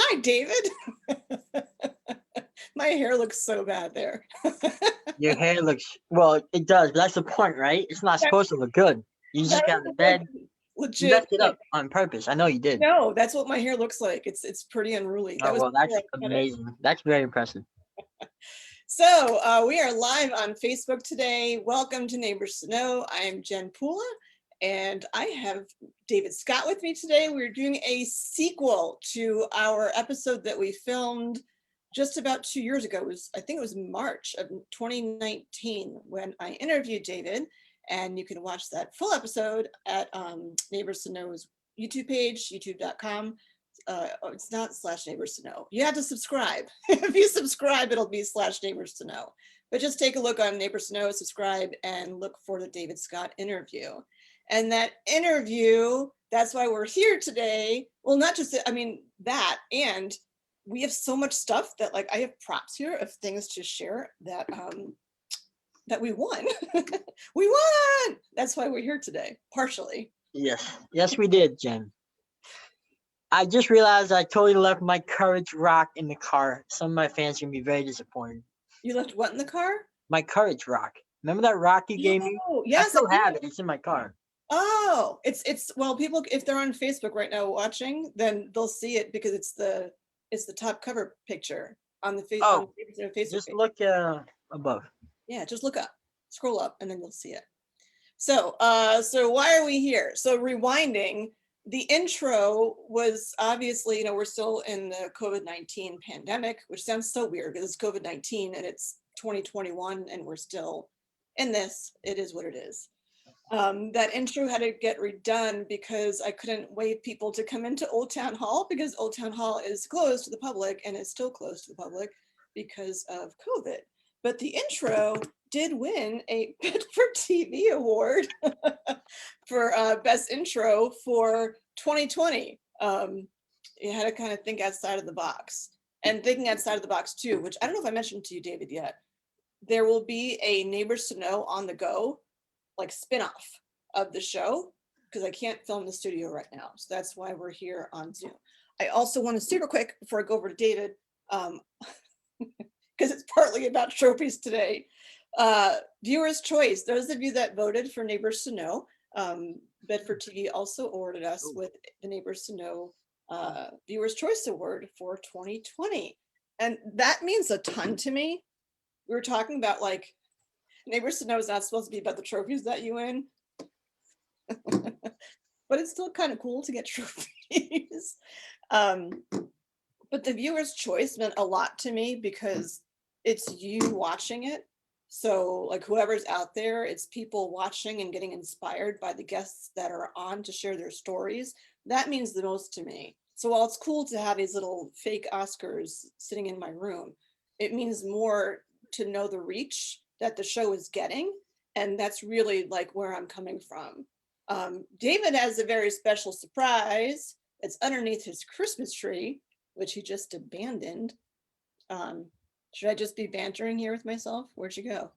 Hi, David. My hair looks so bad there. Your hair looks well. It does, but that's the point, right? It's not That, supposed to look good. You just that got is the like bed. You legit. messed it Like, up on purpose. I know you did. no, that's what my hair looks like. It's pretty unruly. That Oh was well, before that's I cut it. amazing. That's very impressive. So we are live on Facebook today. Welcome to Neighbors to Know. I am Jen Pula, and I have David Scott with me today. We're doing a sequel to our episode that we filmed just about 2 years ago. I think it was March of 2019 when I interviewed David, and you can watch that full episode at Neighbors to Know's YouTube page, youtube.com. It's not /neighbors to know. You have to subscribe. If you subscribe, it'll be /neighbors to know. But just take a look on Neighbors to Know, subscribe, and look for the David Scott interview. And that interview, that's why we're here today. Well, not just, that, and we have so much stuff that, like, I have props here of things to share that that we won. We won! That's why we're here today, partially. Yes, we did, Jen. I just realized I totally left my Courage Rock in the car. Some of my fans are gonna be very disappointed. You left what in the car? My Courage Rock. Remember that rock you gave me? Oh, I yes, I still do. have it. It's in my car. Oh, it's well, people, if they're on Facebook right now watching, then they'll see it because it's the top cover picture on the Oh, Facebook just page. look above. Yeah, just look up, scroll up, and then you'll see it. So, so why are we here? So rewinding, the intro was obviously, we're still in the COVID-19 pandemic, which sounds so weird because it's COVID-19 and it's 2021 and we're still in this. It is what it is. That intro had to get redone because I couldn't wait people to come into Old Town Hall because Old Town Hall is closed to the public and is still closed to the public because of COVID. But the intro did win a Bedford TV award for best intro for 2020. You had to kind of think outside of the box, and thinking outside of the box too, which I don't know if I mentioned to you, David, yet. There will be a Neighbors to Know on the go, like spin-off of the show, because I can't film the studio right now. So that's why we're here on Zoom. I also want to super quick before I go over to David, because it's partly about trophies today. Viewers' choice. Those of you that voted for Neighbors to Know, Bedford TV also awarded us with the Neighbors to Know Viewers' Choice Award for 2020. And that means a ton to me. We were talking about, like, Neighbors to Know is not supposed to be about the trophies that you win. But it's still kind of cool to get trophies. But the viewer's choice meant a lot to me because it's you watching it. So, like, whoever's out there, it's people watching and getting inspired by the guests that are on to share their stories. That means the most to me. So while it's cool to have these little fake Oscars sitting in my room, it means more to know the reach that the show is getting. And that's really, like, where I'm coming from. David has a very special surprise. It's underneath his Christmas tree, which he just abandoned. Should I just be bantering here with myself? Where'd you go?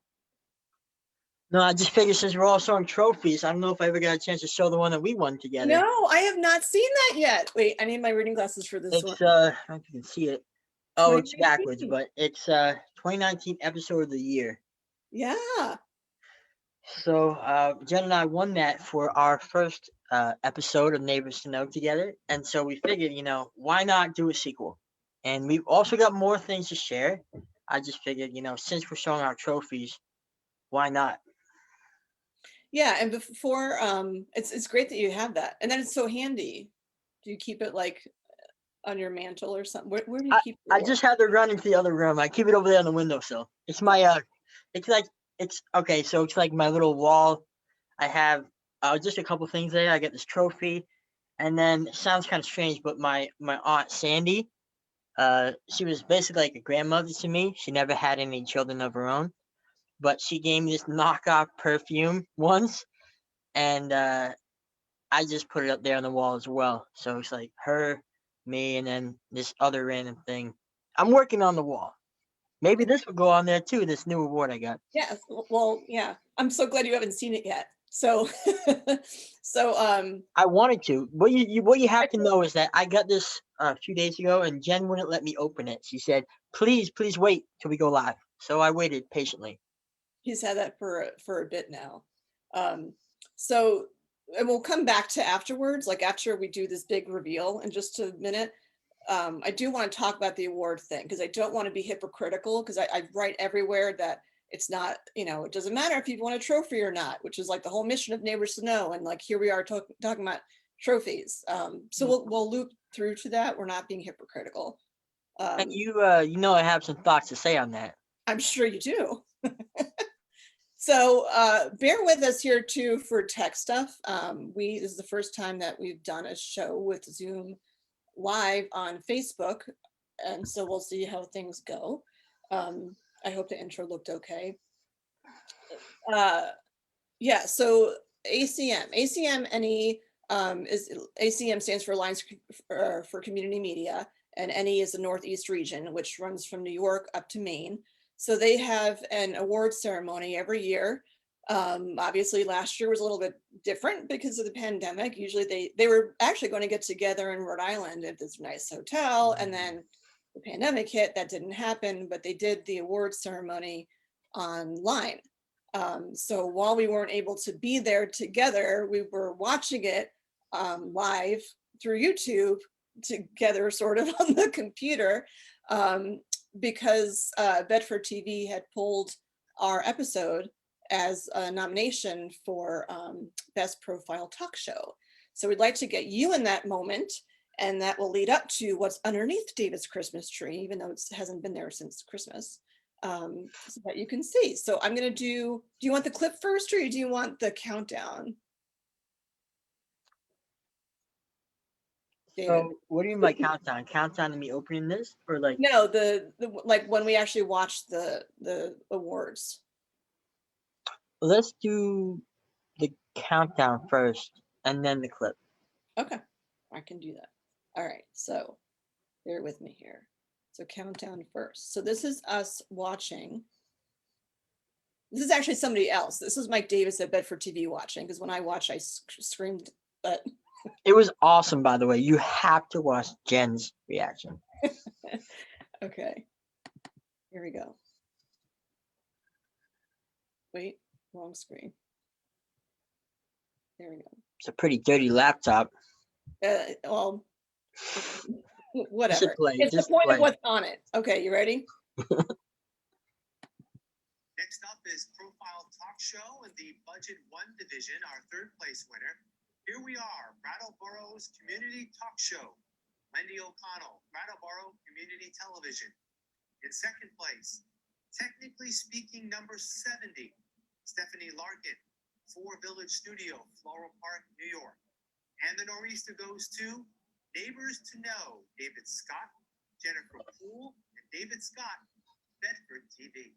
No, I just figured since we're all showing trophies, I don't know if I ever got a chance to show the one that we won together. No, I have not seen that yet. Wait, I need my reading glasses for this one. It's I don't know if you can see it. Oh, it's backwards, 2019. but it's 2019 episode of the year. Yeah. So Jen and I won that for our first episode of Neighbors to Know together, and so we figured, why not do a sequel? And we've also got more things to share. I just figured, since we're showing our trophies, why not? Yeah, and before it's great that you have that. And then it's so handy. Do you keep it, like, on your mantle or something? Where do you I, keep I your just had to run into the other room. I keep it over there on the windowsill. It's my it's like it's okay. So it's like my little wall. I have just a couple things there. I get this trophy, and then it sounds kind of strange, but my aunt Sandy, she was basically like a grandmother to me. She never had any children of her own, but she gave me this knockoff perfume once, and I just put it up there on the wall as well. So it's like her, me, and then this other random thing. I'm working on the wall. Maybe this will go on there too. This new award I got. Yes. Well, yeah. I'm so glad you haven't seen it yet. So, so, I wanted to. What you have to know is that I got this a few days ago, and Jen wouldn't let me open it. She said, please wait till we go live." So I waited patiently. he's had that for a bit now. Um, so, and we'll come back to afterwards, like after we do this big reveal in just a minute. I do want to talk about the award thing because I don't want to be hypocritical, because I write everywhere that it's not, it doesn't matter if you want a trophy or not, which is like the whole mission of Neighbors to Know. And like here we are talking about trophies. So we'll loop through to that. We're not being hypocritical. And Um, you I have some thoughts to say on that. I'm sure you do. So bear with us here too for tech stuff. This is the first time that we've done a show with Zoom live on Facebook, and so we'll see how things go. I hope the intro looked okay. Yeah, so ACM NE is ACM stands for Alliance for Community Media, and NE is the Northeast region, which runs from New York up to Maine. So they have an award ceremony every year. Obviously, last year was a little bit different because of the pandemic. Usually, they were actually going to get together in Rhode Island at this nice hotel, and then the pandemic hit. That didn't happen, but they did the award ceremony online. So while we weren't able to be there together, we were watching it live through YouTube together, sort of on the computer, because Bedford TV had pulled our episode as a nomination for Best Profile Talk Show. So we'd like to get you in that moment, and that will lead up to what's underneath David's Christmas tree, even though it hasn't been there since Christmas, so that you can see. So I'm going to do you want the clip first, or do you want the countdown? David? So what do you mean by countdown? Countdown to me opening this, or like? No, the like when we actually watch the awards. Let's do the countdown first, and then the clip. Okay, I can do that. All right, so bear with me here. So countdown first. So this is us watching. This is actually somebody else. This is Mike Davis at Bedford TV watching, because when I watched, I screamed, but It was awesome, by the way. You have to watch Jen's reaction. okay, here we go. Wait, wrong screen. There we go. It's a pretty dirty laptop. Well, whatever. Play, It's the just point play. of what's on it. Okay, you ready? Next up is Profile Talk Show in the Budget 1 division, our third place winner. Here we are, Brattleboro's Community Talk Show. Wendy O'Connell, Brattleboro Community Television. In second place, Technically Speaking, number 70, Stephanie Larkin, 4 Village Studio, Floral Park, New York. And the nor'easter goes to Neighbors to Know, David Scott, Jennifer Poole, and David Scott, Bedford TV.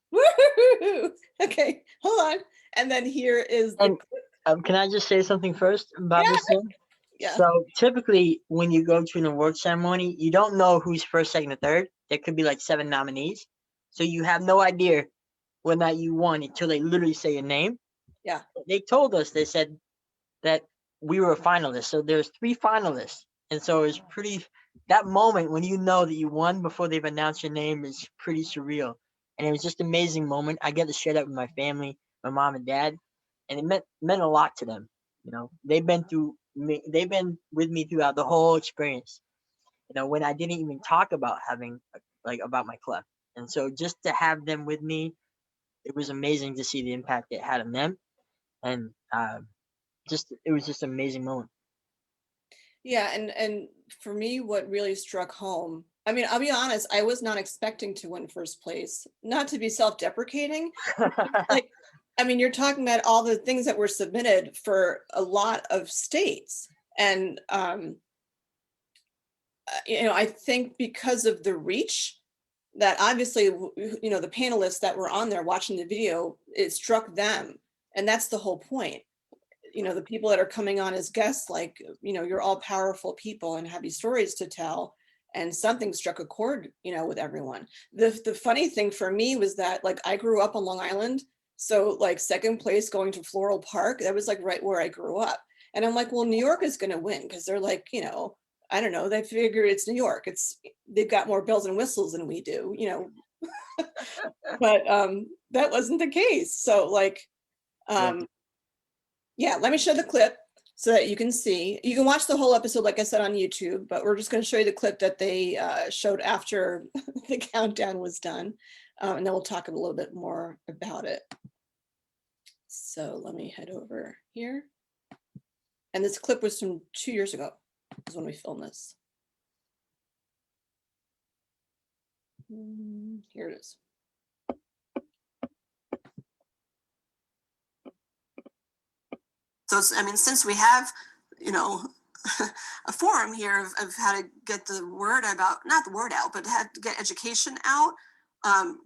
Woo-hoo-hoo. Okay, hold on. And then here is the Can I just say something first about this thing? Yeah. So typically, when you go to an award ceremony, you don't know who's first, second, or third. There could be like 7 nominees, so you have no idea whether or not you won until they literally say your name. Yeah. They told us, they said that we were a finalist, so there's 3 finalists, and so it's pretty. That moment when you know that you won before they've announced your name is pretty surreal, and it was just an amazing moment. I get to share that with my family, my mom and dad, and it meant a lot to them. They've been with me throughout the whole experience. When I didn't even talk about about my clef, and so just to have them with me, it was amazing to see the impact it had on them, and it was just an amazing moment. Yeah, and for me, what really struck home, I mean, I'll be honest, I was not expecting to win first place. Not to be self-deprecating, like, I mean, you're talking about all the things that were submitted for a lot of states. And, I think because of the reach that obviously, the panelists that were on there watching the video, it struck them. And that's the whole point. The people that are coming on as guests, like, you're all powerful people and have these stories to tell. And something struck a chord, with everyone. The funny thing for me was that, like, I grew up on Long Island, So like second place going to Floral Park, that was like right where I grew up. And I'm like, well, New York is going to win because they're like, you know, I don't know, they figure it's New York. They've got more bells and whistles than we do, you know. But that wasn't the case. So like, yeah, let me show the clip so that you can see. You can watch the whole episode, like I said, on YouTube, but we're just going to show you the clip that they showed after the countdown was done. And then we'll talk a little bit more about it. So let me head over here. And this clip was from 2 years ago, is when we filmed this. Here it is. So it's, I mean, since we have, you know, a forum here of how to get the word about, not the word out, but how to get education out,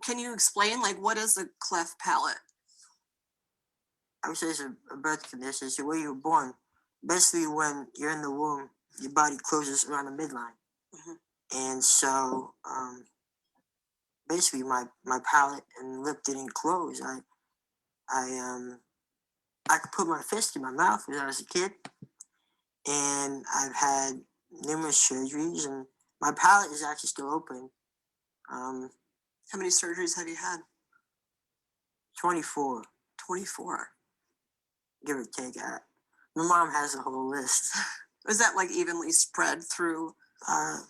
can you explain, like, what is a cleft palate? I would say it's a birth condition. It's the way you were born. Basically, when you're in the womb, your body closes around the midline. And so, basically, my palate and lip didn't close. I could put my fist in my mouth when I was a kid, and I've had numerous surgeries, and my palate is actually still open. How many surgeries have you had? 24, 24. give or take. My mom has a whole list. Was that like evenly spread through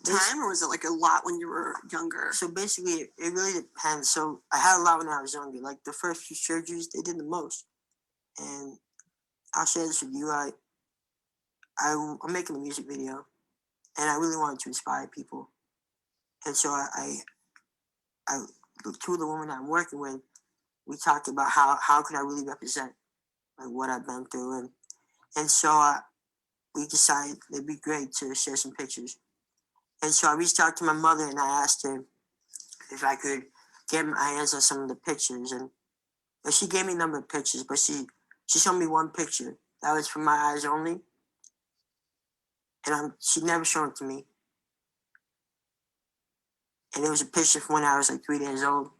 This- time, or was it like a lot when you were younger? So basically, it really depends. So I had a lot when I was younger. Like the first few surgeries, they did the most. And I'll share this with you. I'm making a music video, and I really wanted to inspire people. And so I two of the women I'm working with, we talked about how could I really represent like what I've been through, and so we decided it'd be great to share some pictures. And so I reached out to my mother and I asked her if I could get my hands on some of the pictures, and she gave me a number of pictures, but she showed me one picture that was for my eyes only, and she'd never shown it to me. And it was a picture from when I was like 3 days old.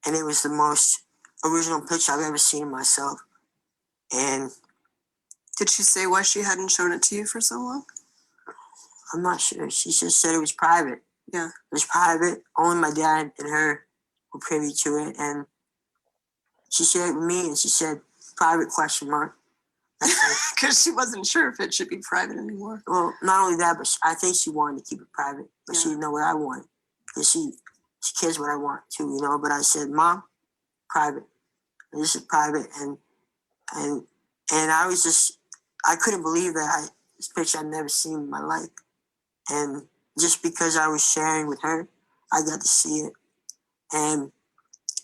And it was the most original picture I've ever seen of myself. And Did she say why she hadn't shown it to you for so long? I'm not sure. She just said it was private. Yeah. It was private. Only my dad and her were privy to it. And she shared it with me and she said, private question mark. Because she wasn't sure if it should be private anymore. Well, not only that, but I think she wanted to keep it private. But she didn't know what I wanted. Because she cares what I want too, you know. But I said, Mom, private. And this is private. And I was just, I couldn't believe that this picture I'd never seen in my life. And just because I was sharing with her, I got to see it. And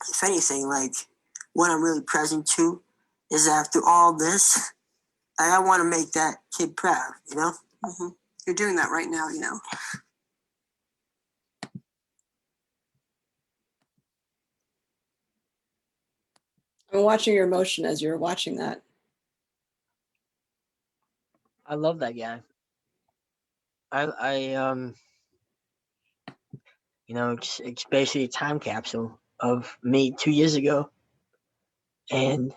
if anything, like what I'm really present to is after all this, I want to make that kid proud, you know? You're doing that right now, you know. I'm watching your emotion as you're watching that. I love that guy. You know, it's basically a time capsule of me 2 years ago, and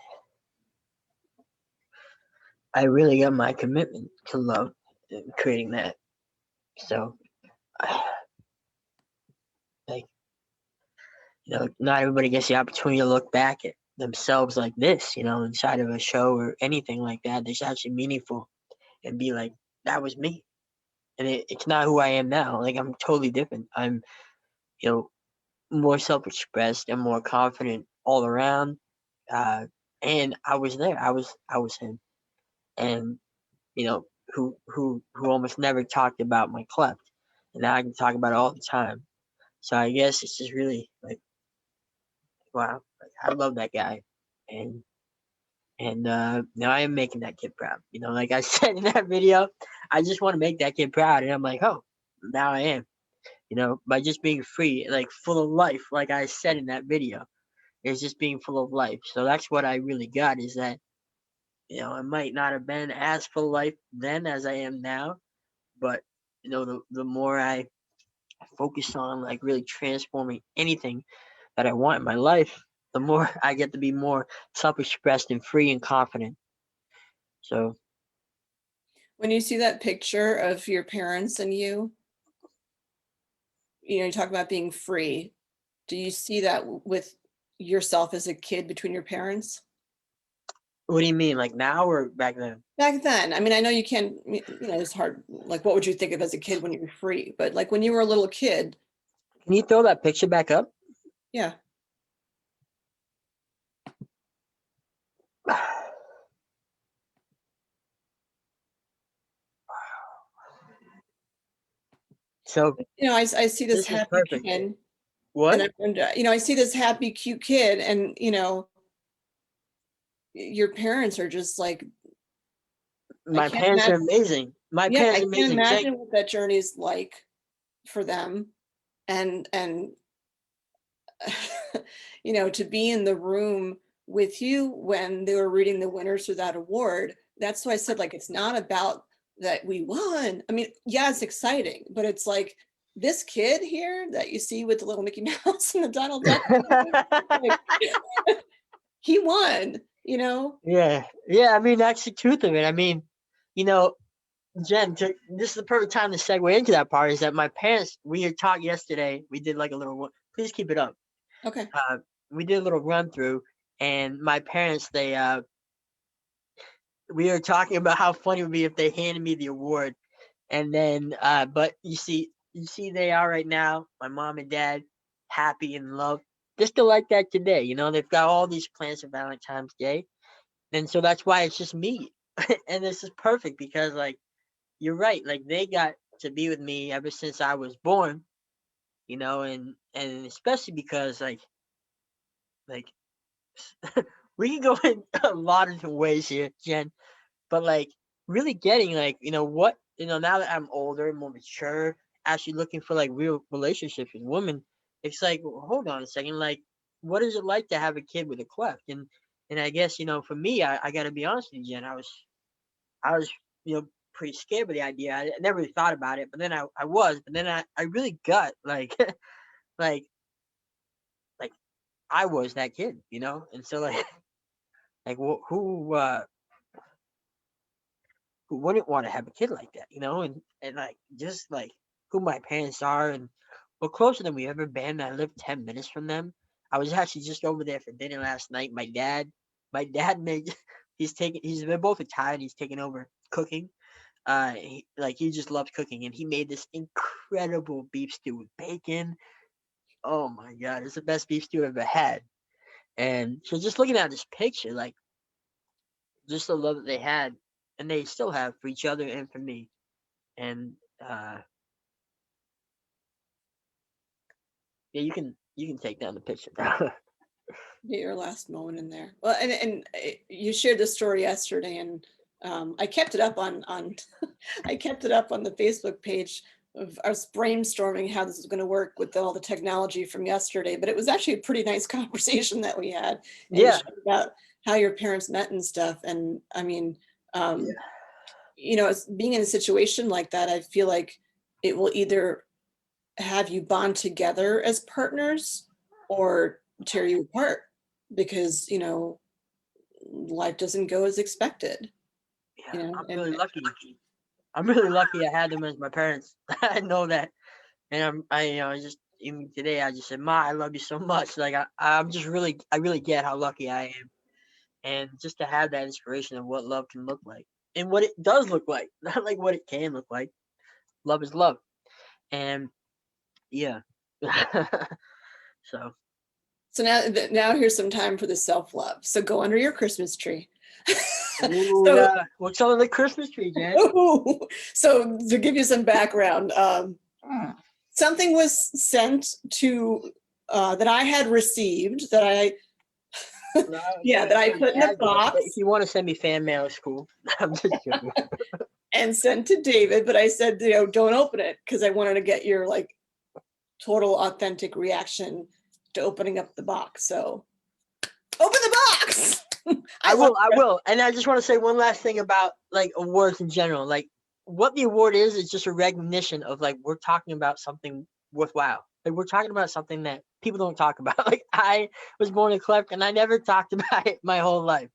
I really got my commitment to love in creating that. So, like, you know, not everybody gets the opportunity to look back at themselves like this, you know, inside of a show or anything like that. That's actually meaningful and be like, that was me. And it's not who I am now. Like, I'm totally different. I'm, you know, more self-expressed and more confident all around. And I was there. I was him. And, you know, who almost never talked about my cleft. And now I can talk about it all the time. So I guess it's just really like, wow, like, I love that guy. And now I am making that kid proud. You know, like I said in that video, I just want to make that kid proud. And I'm like, oh, now I am. You know, by just being free, like full of life, like I said in that video. It's just being full of life. So that's what I really got, is that, you know, I might not have been as full of life then as I am now, but, you know, the more I focus on like really transforming anything that I want in my life, the more I get to be more self-expressed and free and confident. So When you see that picture of your parents and you talk about being free. Do you see that with yourself as a kid between your parents? what do you mean, like now or back then? Back then, I mean, I know you can't, it's hard. Like, what would you think of as a kid when you were free? But like when you were a little kid, Can you throw that picture back up? yeah. So I see this this is happy perfect. kid, What? and I see this happy, cute kid, and your parents are just like, I My can't parents are imagine. amazing. My Yeah, parents I are can't amazing. imagine what that journey is like for them, and to be in the room with you when they were reading the winners for that award. That's why I said, like, it's not about that we won. I mean, yeah, it's exciting, but it's like this kid here that you see with the little Mickey Mouse and the Donald Duck, like, he won, Yeah. Yeah. I mean, that's the truth of it. I mean, you know, Jen, this is the perfect time to segue into that part. Is that my parents? We had talked yesterday. We did like a little. Please keep it up. Okay. We did a little run through, and my parents, we were talking about how funny it would be if they handed me the award, and then, but you see, they are right now. My mom and dad, happy and love, just still like that today. They've got all these plans for Valentine's Day, and so that's why it's just me, and this is perfect because, like, you're right. Like they got to be with me ever since I was born, and especially because like we can go in a lot of different ways here, Jen. But like really getting like what now that I'm older, more mature, actually looking for like real relationships with women. It's like, well, hold on a second, like what is it like to have a kid with a cleft? And I guess for me, I got to be honest with you, Jen. I was pretty scared of the idea. I never really thought about it, but then I was, but then I really got like like like I was that kid, and so like like who wouldn't want to have a kid like that, and like just like who my parents are, and we're closer than we ever been. I live 10 minutes from them. I was actually just over there for dinner last night. My dad made they're both retired. He's taking over cooking. He just loves cooking, and he made this incredible beef stew with bacon. Oh my god, it's the best beef stew I've ever had. And so just looking at this picture, like just the love that they had and they still have for each other and for me. And yeah, you can take down the picture. Get your last moment in there. Well, and you shared the story yesterday, and I kept it up on I kept it up on the Facebook page of us brainstorming how this is going to work with all the technology from yesterday. But it was actually a pretty nice conversation that we had, and you Yeah. shared about how your parents met and stuff. And I mean, it's being in a situation like that, I feel like it will either have you bond together as partners or tear you apart because life doesn't go as expected. Yeah, I'm really And lucky. I'm really lucky I had them as my parents. I know that. And just even today I just said, Ma, I love you so much. Like I really get how lucky I am. And just to have that inspiration of what love can look like and what it does look like, not like what it can look like. Love is love. And yeah. So so now here's some time for the self-love. So go under your Christmas tree. ooh, So yeah. What's on the Christmas tree, Jen? so to give you some background, something was sent to that I had received that I No, that I put in a box if you want to send me fan mail, it's cool. I'm just joking. and sent to David, but I said, don't open it because I wanted to get your like total authentic reaction to opening up the box. So open the box. I will. And I just want to say one last thing about like awards in general. Like what the award is just a recognition of like we're talking about something worthwhile. like we're talking about something that people don't talk about. Like I was born in Clark and I never talked about it my whole life.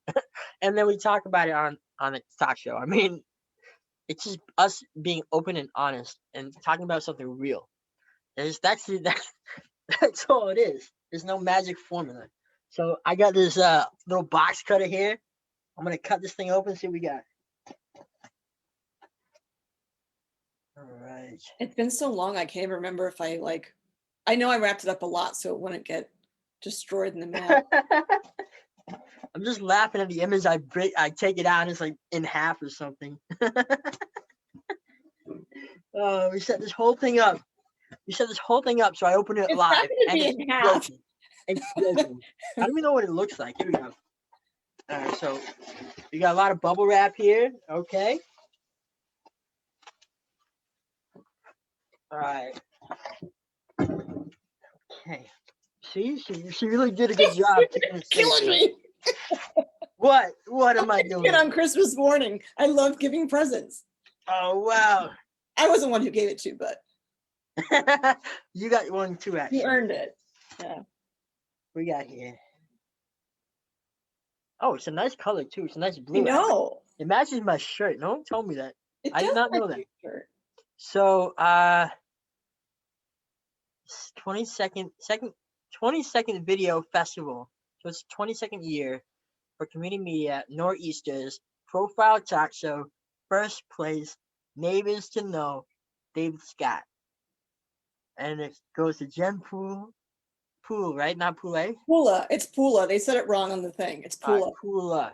And then we talk about it on a talk show. I mean, it's just us being open and honest and talking about something real. That's all it is. There's no magic formula. So I got this little box cutter here. I'm gonna cut this thing open, see what we got. All right. It's been so long, I can't even remember if I know I wrapped it up a lot so it wouldn't get destroyed in the mail. I'm just laughing at the image. I take it out, and it's like in half or something. We set this whole thing up. So I open it It's not live, gonna and be it's in half. broken. It's broken. I don't even know what it looks like. Here we go. All right, so we got a lot of bubble wrap here. Okay. All right. Okay. See, she really did a good job. Keeping it safe. Killing me. What am I Kid doing? on Christmas morning. I love giving presents. Oh wow. I was the one who gave it to, but You got one too, actually. you earned it. Yeah. We got here. Oh, it's a nice color too. It's a nice blue. You know. It matches my shirt. No one told me that. It I did does not know match that. your shirt. So 22nd video festival. So it's 22nd year for community media, Nor'easters, profile talk show, first place, neighbors to know, David Scott. And it goes to Jen Poole, right? Not Poulet? Pula. It's Pula. They said it wrong on the thing. It's Pula. Pula.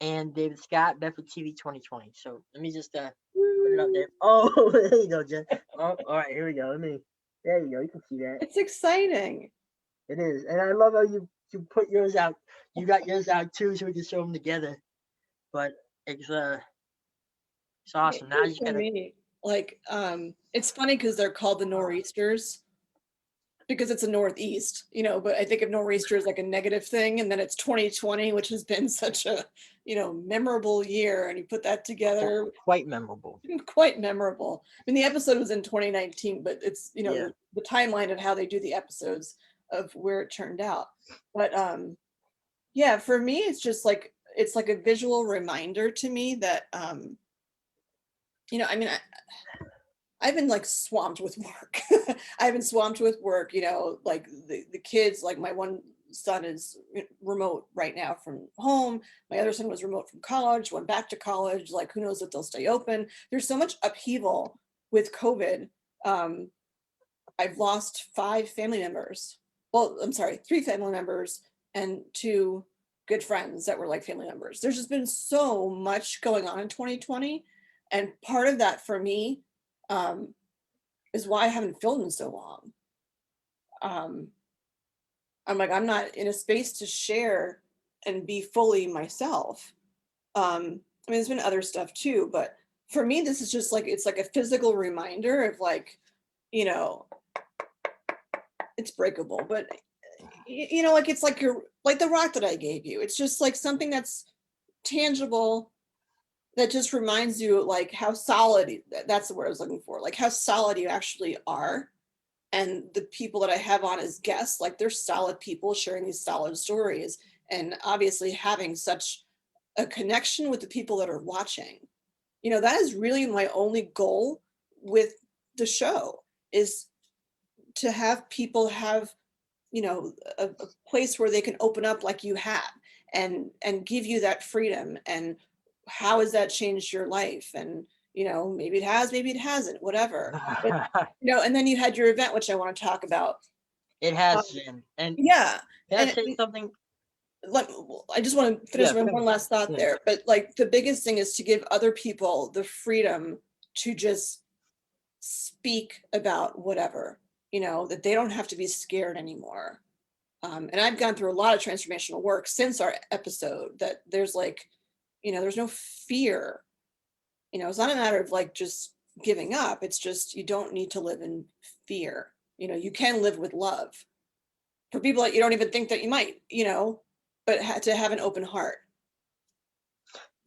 And David Scott, Bedford TV 2020. So let me just put it up there. Oh, there you go, Jen. Oh, all right, here we go. There you go. You can see that. It's exciting. It is. And I love how you put yours out. You got yours out too, so we can show them together. But it's awesome. Now you just gotta. It's funny because they're called the Nor'easters because it's a northeast, but I think of nor'easter as like a negative thing, and then it's 2020, which has been such a, memorable year, and you put that together. Quite memorable. Quite memorable. I mean, the episode was in 2019, but it's, Yeah. the timeline of how they do the episodes of where it turned out. But yeah, for me, it's just like, it's like a visual reminder to me that, I mean, I've been like swamped with work. I've been swamped with work, like the kids, like my one son is remote right now from home. My other son was remote from college, went back to college. Like, who knows if they'll stay open. There's so much upheaval with COVID. I've lost 5 family members. Well, I'm sorry, 3 family members and 2 good friends that were like family members. There's just been so much going on in 2020. And part of that for me is why I haven't filmed in so long. I'm like, I'm not in a space to share and be fully myself. I mean, there's been other stuff too, but for me, this is just like, it's like a physical reminder of like, it's breakable, but like, it's like like the rock that I gave you. It's just like something that's tangible, that just reminds you like how solid, that's the word I was looking for, like how solid you actually are. And the people that I have on as guests, like they're solid people sharing these solid stories, and obviously having such a connection with the people that are watching. That is really my only goal with the show, is to have people have, a place where they can open up like you have, and give you that freedom. And how has that changed your life? And maybe it has, maybe it hasn't, whatever. But, and then you had your event, which I want to talk about. It has, Jen. And yeah. Can I say something? I just want to finish Yeah, with one last thought there. But like the biggest thing is to give other people the freedom to just speak about whatever, that they don't have to be scared anymore. And I've gone through a lot of transformational work since our episode, that there's like, there's no fear. It's not a matter of like just giving up. It's just, you don't need to live in fear. You can live with love for people that you don't even think that you might, but to have an open heart.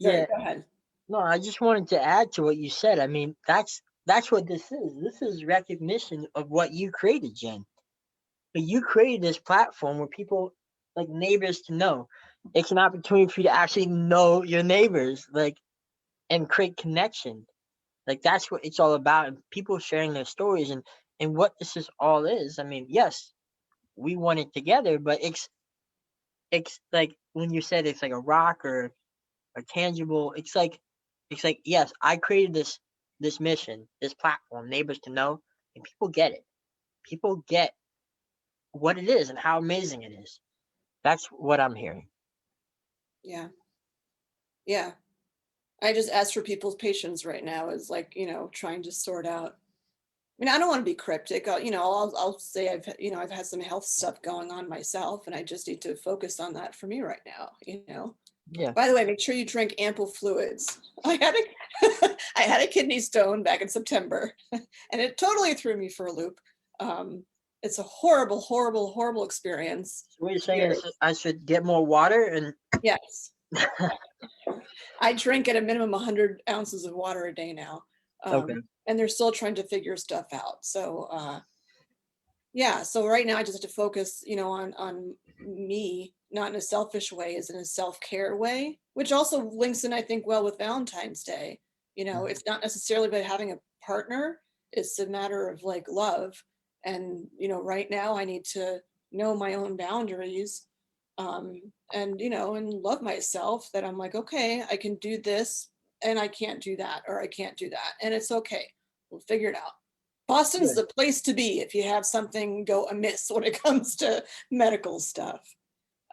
Sorry, Yeah. go ahead. No, I just wanted to add to what you said. I mean, that's that's what this is. This is recognition of what you created, Jen. But you created this platform where people, like neighbors, to know. It's an opportunity for you to actually know your neighbors, like, and create connection. Like that's what it's all about, and people sharing their stories and what this is all is. I mean, yes, we want it together, but it's like when you said it's like a rock or a tangible. It's like yes, I created this mission, this platform, neighbors to know, and people get it. People get what it is and how amazing it is. That's what I'm hearing. Yeah. Yeah. I just ask for people's patience right now is like, trying to sort out. I mean, I don't want to be cryptic. I'll say I've had some health stuff going on myself, and I just need to focus on that for me right now. Yeah. By the way, make sure you drink ample fluids. I had a I had a kidney stone back in September, and it totally threw me for a loop. It's a horrible, horrible, horrible experience. So what you're saying is I should get more water and Yes, I drink at a minimum 100 ounces of water a day now, okay. and they're still trying to figure stuff out. So yeah, so right now I just have to focus, on me, not in a selfish way, as in a self-care way, which also links in, I think, well with Valentine's Day. Mhm. It's not necessarily about having a partner, it's a matter of like love. And, right now I need to know my own boundaries, and love myself that I'm like, okay, I can do this and I can't do that, or I can't do that. And it's okay. We'll figure it out. Boston's Yeah. the place to be if you have something go amiss when it comes to medical stuff.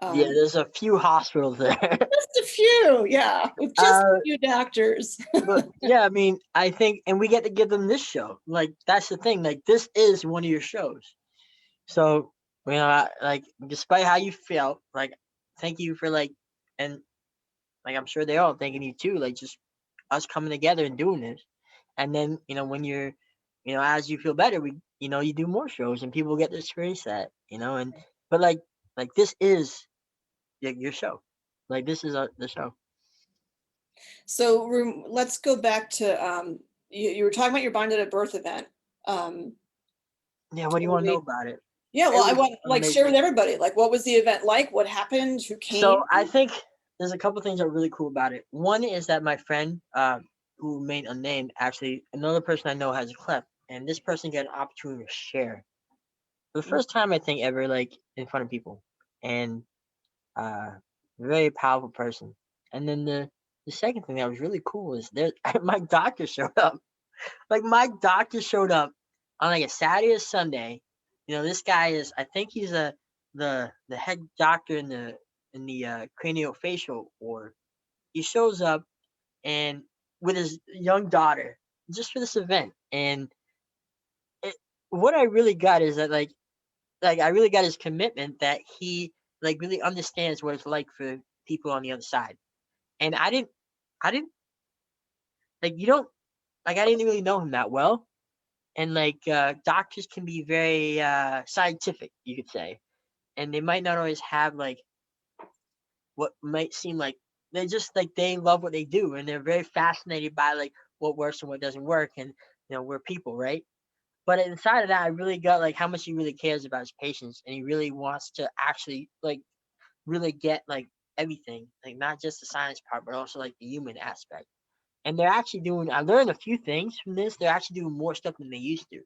Yeah, Um, there's a few hospitals there. just a few, yeah, with just a uh few doctors. but yeah, I mean, I think and we get to give them this show. Like that's the thing. Like this is one of your shows. So, like despite how you felt, like thank you for like and like I'm sure they're all thanking you too, like just us coming together and doing this. And then, when you're as you feel better, you do more shows and people get to experience that. And but like this is your show. Like this is the show. So let's go back to you were talking about your bonded at birth event. Um, Yeah, what do you want to know about it? yeah, It well, I was want like share with amazing. everybody. Like, what was the event like? What happened? Who came? So I think there's a couple things that are really cool about it. One is that my friend, who made a name, actually another person I know has a clef, and this person got an opportunity to share for the first time I think ever, like in front of people, and uh, very powerful person. And then the second thing that was really cool is there my doctor showed up. Like my doctor showed up on like a Saturday or Sunday. This guy is I think he's the head doctor in the craniofacial ward. He shows up and with his young daughter just for this event. And it, what I really got is that like I really got his commitment that he like really understands what it's like for people on the other side. And I didn't like you don't like I didn't really know him that well. And like doctors can be very scientific, you could say. And they might not always have like what might seem like they just like they love what they do and they're very fascinated by like what works and what doesn't work. And we're people, right? But inside of that I really got like how much he really cares about his patients, and he really wants to actually like really get like everything, like not just the science part, but also like the human aspect. And they're actually doing. I learned a few things from this. They're actually doing more stuff than they used to.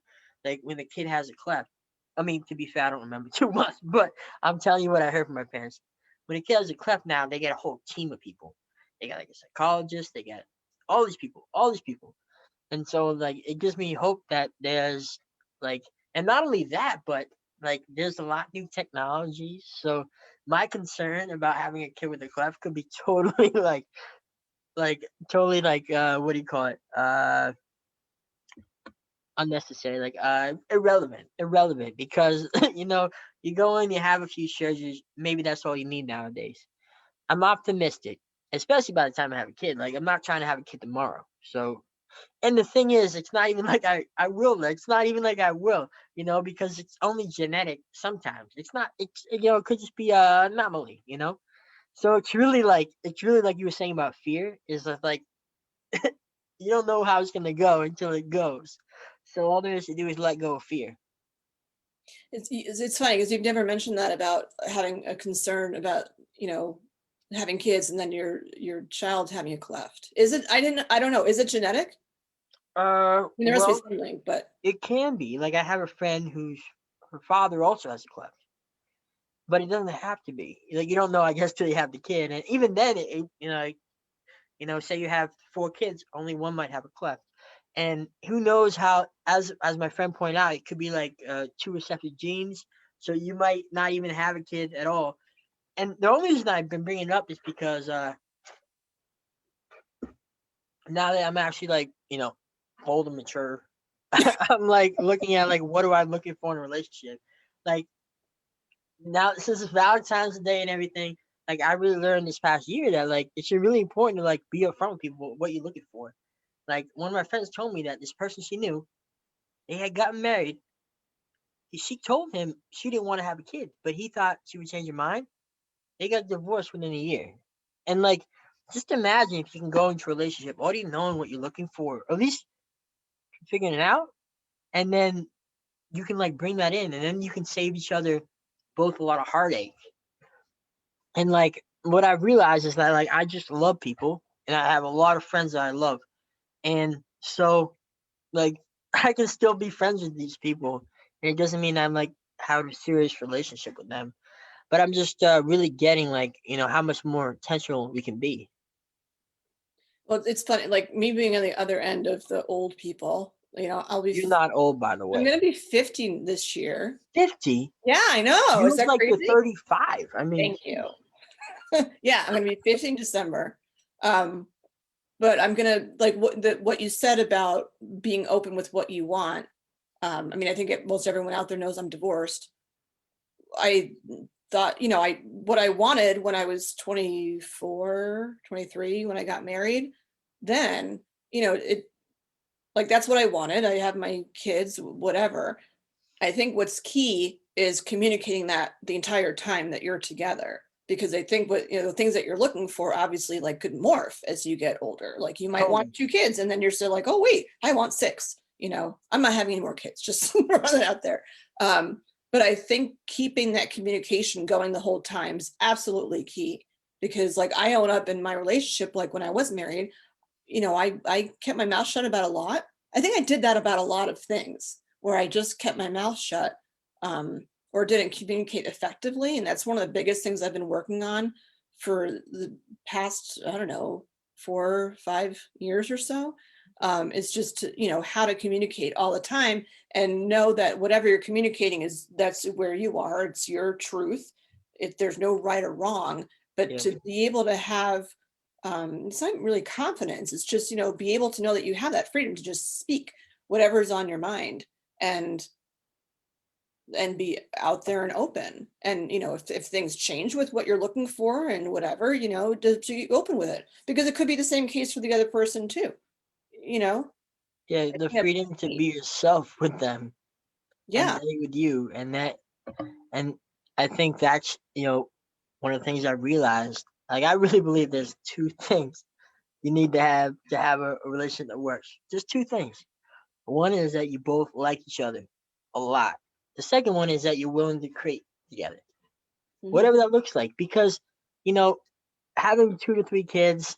Like when the kid has a cleft. I mean, to be fair, I don't remember too much, but I'm telling you what I heard from my parents. When a kid has a cleft now, they get a whole team of people. They got like a psychologist. They got all these people. And so like it gives me hope that there's like, and not only that, but like there's a lot new technologies. So my concern about having a kid with a cleft could be totally totally what do you call it, unnecessary, like irrelevant, because you go in, you have a few surgeries, maybe that's all you need nowadays. I'm optimistic, especially by the time I have a kid. Like I'm not trying to have a kid tomorrow. So, and the thing is, it's not even like I will. It's not even like I will, because it's only genetic. Sometimes it's not. It could just be a anomaly. So it's really like you were saying about fear is that like you don't know how it's gonna go until it goes. So all there is to do is let go of fear. It's funny because you've never mentioned that about having a concern about, having kids and then your child having a cleft. Is it? I don't know. Is it genetic? I mean, there must be Well, something, but it can be. Like I have a friend whose her father also has a cleft, but it doesn't have to be. Like you don't know, I guess, till you have the kid, and even then, say you have 4 kids, only one might have a cleft, and who knows how? As my friend pointed out, it could be like 2 recessive genes, so you might not even have a kid at all. And the only reason I've been bringing it up is because now that I'm actually like old and mature, I'm like looking at like what do I looking for in a relationship, like now since it's Valentine's Day and everything, like I really learned this past year that like it's really important to like be upfront with people what you're looking for. Like one of my friends told me that this person she knew, they had gotten married. She told him she didn't want to have a kid, but he thought she would change her mind. They got divorced within a year. And like just imagine if you can go into a relationship already knowing what you're looking for, or at least figuring it out, and then you can like bring that in and then you can save each other both a lot of heartache. And like what I realized is that like I just love people and I have a lot of friends that I love. And so like I can still be friends with these people. And it doesn't mean I'm like have a serious relationship with them. But I'm just really getting like, how much more intentional we can be. well, it's funny. Like me being on the other end of the old people. You're not old, by the I'm way. gonna be 50 this year. 50? Yeah, I know. You Is look that like you're crazy? 35. I mean, Thank you. Yeah, I'm gonna be 50 in December. Um, but I'm gonna like what you said about being open with what you want. I mean, I think most everyone out there knows I'm divorced. I thought, what I wanted when I was 24, 23, when I got married, then, it like that's what I wanted. I have my kids, whatever. I think what's key is communicating that the entire time that you're together. Because I think the things that you're looking for obviously like could morph as you get older. Like you might want totally. 2 kids and then you're still like, oh wait, I want 6. I'm not having any more kids, just run it out there. But I think keeping that communication going the whole time is absolutely key. Because like I own up in my relationship, like when I was married, I kept my mouth shut about a lot. I think I did that about a lot of things where I just kept my mouth shut, or didn't communicate effectively. And that's one of the biggest things I've been working on for the past, I don't know, 4 or 5 years or so. It's just how to communicate all the time and know that whatever you're communicating that's where you are. It's your truth. If there's no right or wrong, but Yeah. to be able to have it's not really confidence. It's just, be able to know that you have that freedom to just speak whatever's on your mind and be out there and open. And, if things change with what you're looking for and whatever, to be open with it, because it could be the same case for the other person too, you know? Yeah, I the think that's freedom to key. be yourself with them and Yeah. they with you. And I think that's, one of the things I realized. Like I really believe there's 2 things you need to have a relationship that works. Just 2 things. One is that you both like each other a lot. The second one is that you're willing to create together, Mhm. whatever that looks like. Because, you know, having 2 to 3 kids,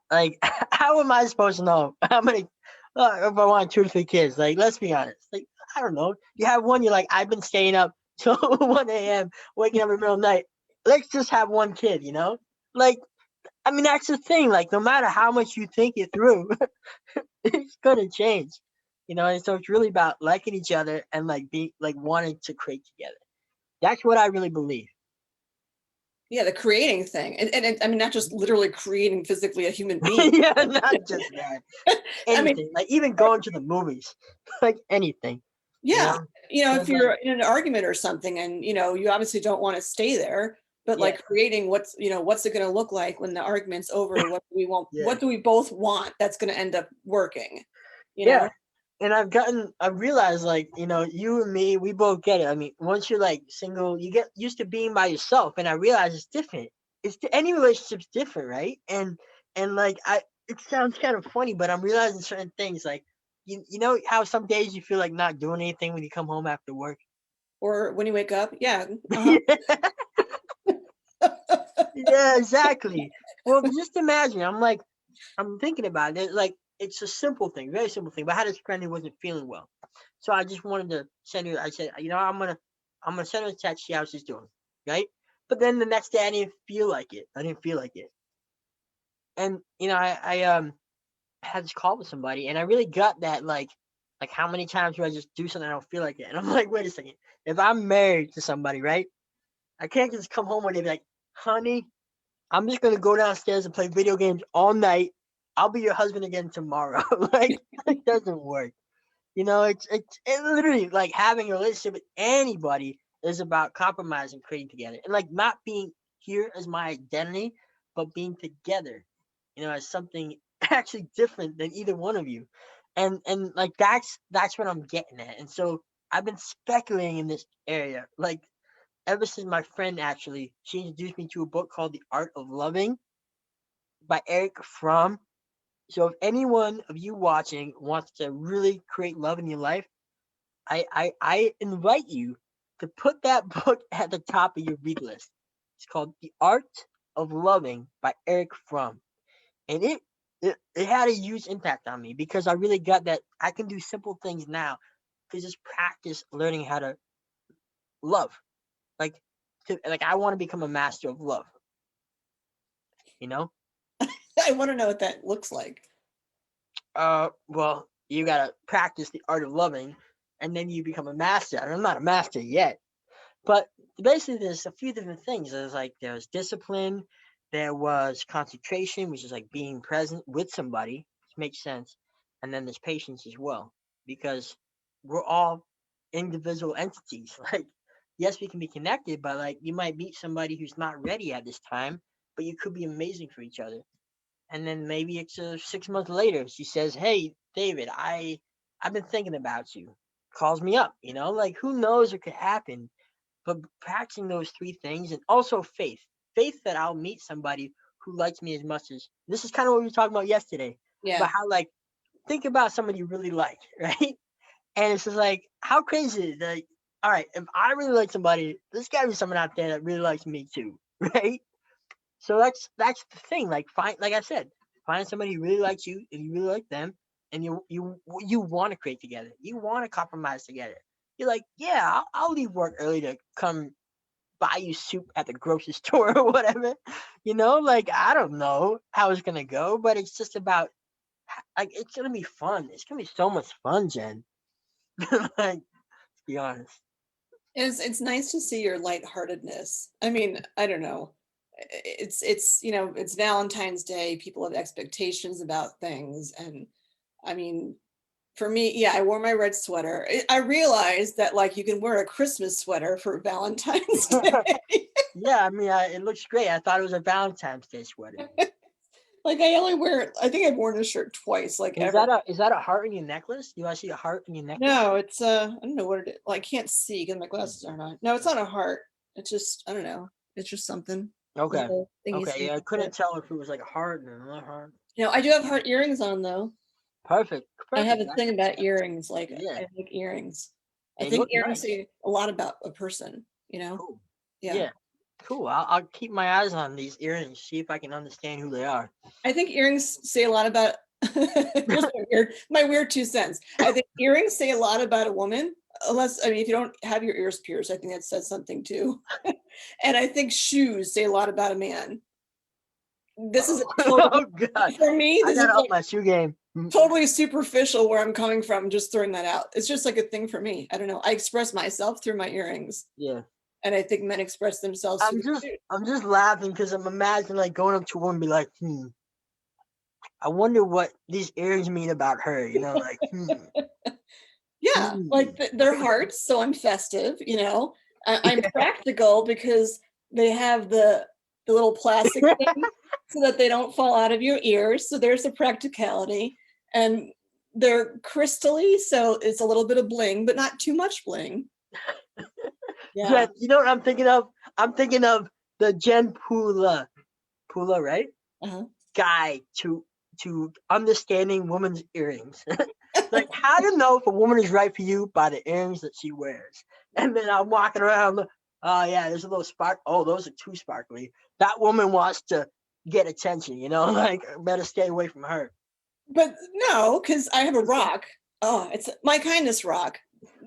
like, how am I supposed to know how many, if I want 2 to 3 kids? Like, let's be honest. Like, I don't know. You have one, you're like, I've been staying up till 1 a.m., waking up in the middle of the night. Let's just have 1 kid, Like, I mean, that's the thing. Like, no matter how much you think it through, it's gonna change. And so it's really about liking each other and like being like wanting to create together. That's what I really believe. Yeah, the creating thing. And I mean, not just literally creating physically a human being. Yeah, not just that. I mean, Anything. Like even going to the movies. Like anything. You yeah, know? if Because like you're in an argument or something and, you obviously don't want to stay there, but yeah, like creating what's it going to look like when the argument's over? yeah. What do we both want that's going to end up working? You Yeah. know? And I've realized like, you and me, we both get it. I mean, once you're like single, you get used to being by yourself. And I realize it's different. Any relationship's different, right? And like it sounds kind of funny, but I'm realizing certain things. Like, you know how some days you feel like not doing anything when you come home after work? Or when you wake up. Yeah. Uh-huh. Yeah, exactly. Well, just imagine. I'm thinking about it. Like, it's a simple thing, very simple thing. But I had a friend who wasn't feeling well, so I just wanted to send her. I said, I'm gonna send her a text, see how she's doing, right? But then the next day, I didn't feel like it. I didn't feel like it, and I had this call with somebody, and I really got that, like how many times do I just do something I don't feel like it? And I'm like, wait a second. If I'm married to somebody, right? I can't just come home one day and be like, honey, I'm just gonna go downstairs and play video games all night. I'll be your husband again tomorrow. Like, it doesn't work. It literally, like, having a relationship with anybody is about compromising, creating together, and like not being here as my identity, but being together, as something actually different than either one of you, and like that's what I'm getting at. And so I've been speculating in this area, like ever since my friend actually she introduced me to a book called The Art of Loving by Eric Fromm. So if anyone of you watching wants to really create love in your life, I invite you to put that book at the top of your read list. It's called The Art of Loving by Eric Fromm. And it had a huge impact on me because I really got that I can do simple things now to just practice learning how to love. Like, like I want to become a master of love, you know? I want to know what that looks like. Well, you gotta practice the art of loving, and then you become a master. I'm not a master yet, but basically, there's a few different things. There's discipline, there was concentration, which is like being present with somebody, which makes sense, and then there's patience as well, because we're all individual entities. Like, yes, we can be connected, but like you might meet somebody who's not ready at this time, but you could be amazing for each other. And then maybe it's 6 months later, she says, "Hey, David, I've been thinking about you." Calls me up, like who knows what could happen. But practicing those three things, and also faith that I'll meet somebody who likes me as much as this is kind of what we were talking about yesterday Yeah. about how, like, think about somebody you really like, right? And it's just like, how crazy is it? Like, all right, if I really like somebody, there's gotta be someone out there that really likes me too, right? So that's the thing. Like, like I said, find somebody who really likes you and you really like them, and you want to create together. You want to compromise together. You're like, yeah, I'll leave work early to come buy you soup at the grocery store or whatever. Like, I don't know how it's gonna go, but it's just about, like, it's gonna be fun. It's gonna be so much fun, Jen. Like, to be honest. It's nice to see your lightheartedness. I mean, I don't know. It's Valentine's Day. People have expectations about things, and I mean, for me, yeah, I wore my red sweater. I realized that like you can wear a Christmas sweater for Valentine's Day. Yeah, I mean, it looks great. I thought it was a Valentine's Day sweater. Like I only wear, I think I've worn a shirt twice, like Is ever. that a heart in your necklace? Do I see a heart in your necklace? No, it's I don't know what it is. Well, I can't see because my glasses aren't on. No, it's not a heart. It's just, I don't know. It's just something. Okay. Little thingies. Okay. Yeah, I couldn't tell if it was like a heart or not heart. I do have heart earrings on though. Perfect. I have Perfect. a thing about earrings. Like Yeah. I like earrings. I They think look earrings nice. say a lot about a person, Cool. Yeah. Yeah. Cool. I'll keep my eyes on these earrings, see if I can understand who they are. I think earrings say a lot about here's my weird 2 cents. I think earrings say a lot about a woman, unless I mean if you don't have your ears pierced, I think that says something too. And I think shoes say a lot about a man. This is a Oh totally God. for me, I this is gotta up like my shoe game. totally superficial where I'm coming from, just throwing that out. It's just like a thing for me. I don't know. I express myself through my earrings. Yeah. And I think men express themselves through their shoes. I'm just laughing because I'm imagining like going up to a woman and be like, I wonder what these earrings mean about her, like, Yeah, hmm. like their hearts, so I'm festive, I'm Yeah. practical because they have the little plastic thing so that they don't fall out of your ears. So there's the practicality. And they're crystally, so it's a little bit of bling, but not too much bling. Yeah. Jen, you know what I'm thinking of? I'm thinking of the Jen Pula, right? Uh-huh. Guy to to understanding women's earrings. Like, how to know if a woman is right for you by the earrings that she wears. And then I'm walking around, oh yeah, there's a little spark. Oh, those are too sparkly. That woman wants to get attention, like better stay away from her. But no, because I have a rock. Oh, it's my kindness rock.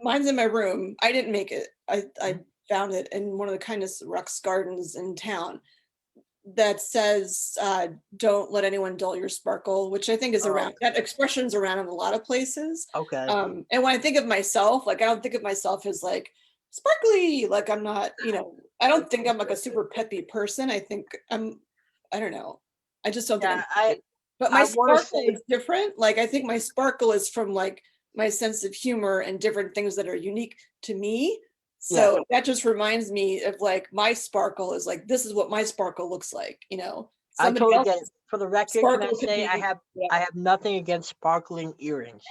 Mine's in my room. I didn't make it. I found it in one of the kindness rocks gardens in town that says, don't let anyone dull your sparkle, which I think is around, that expression's around in a lot of places. Okay. And when I think of myself, like, I don't think of myself as like sparkly, like I'm not, I don't think I'm like a super peppy person. I think I don't know. I just don't think but my sparkle is different. Like, I think my sparkle is from like my sense of humor and different things that are unique to me. So that just reminds me of like my sparkle is like, this is what my sparkle looks like, I totally get it. For the record, can I sparkle could say be- I have nothing against sparkling earrings.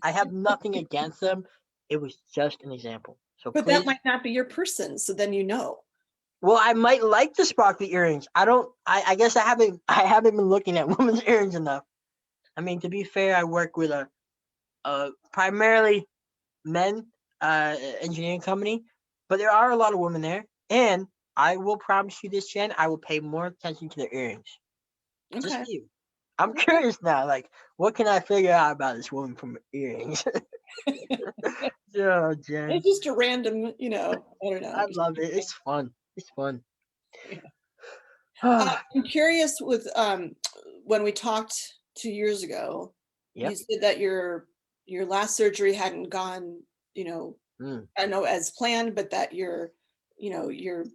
I have nothing against them. It was just an example. So But please. that might not be your person. So then Well, I might like the sparkly earrings. I guess I haven't been looking at women's earrings enough. I mean, to be fair, I work with a primarily men engineering company, but there are a lot of women there. And I will promise you this, Jen, I will pay more attention to their earrings. Just Okay. for you. I'm curious now, like, what can I figure out about this woman from earrings? Oh, Jen. It's just a random, I don't know. I love it. It's fun. It's fun. Yeah. I'm curious with when we talked 2 years ago, Yep. you said that your last surgery hadn't gone, I know as planned, but that your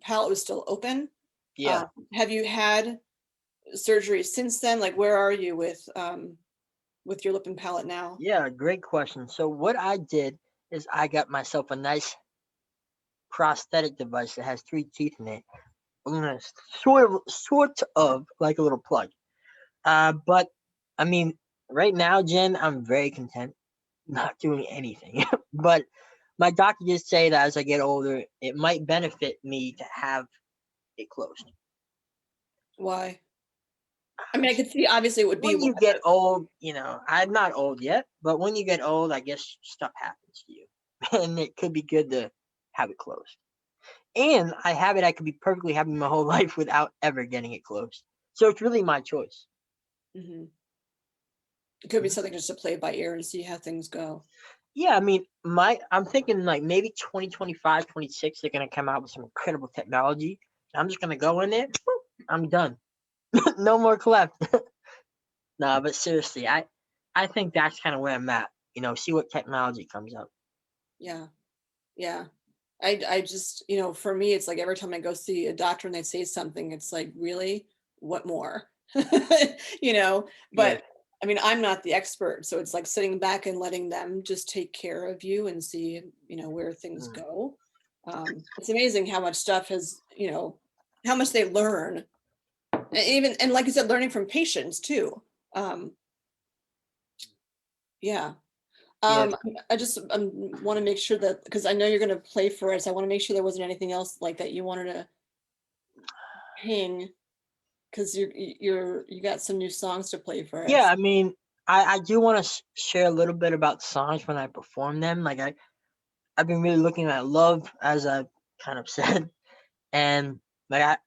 palate was still open. Yeah. Have you had surgery since then? Like, where are you with your lip and palate now? Yeah, great question. So what I did is I got myself a nice prosthetic device that has 3 teeth in it. Sort of like a little plug. But I mean, right now, Jen, I'm very content not doing anything. But my doctor did say that as I get older, it might benefit me to have it closed. Why? I mean, I could see obviously it would be When you get old, I'm not old yet, but when you get old, I guess stuff happens to you. And it could be good to have it closed. And I could be perfectly happy my whole life without ever getting it closed. So it's really my choice. Mhm. It could be something just to play by ear and see how things go. Yeah, I mean, I'm thinking like maybe 2025, 26, they're gonna come out with some incredible technology. I'm just gonna go in there, boop, I'm done. No more cleft. No, but seriously, I think that's kind of where I'm at. See what technology comes up. Yeah. Yeah. I just, for me, it's like every time I go see a doctor and they say something, it's like, really, what more? Yeah. But I mean, I'm not the expert. So it's like sitting back and letting them just take care of you and see, where things go. It's amazing how much stuff has, how much they learn. And like you said, learning from patients too. Yeah. Yes. I just want to make sure that, because I know you're going to play for us, I want to make sure there wasn't anything else like that you wanted to hang, because you got some new songs to play for us. Yeah, I mean, I do want to share a little bit about songs when I perform them. Like I've been really looking at love, as I kind of said, and like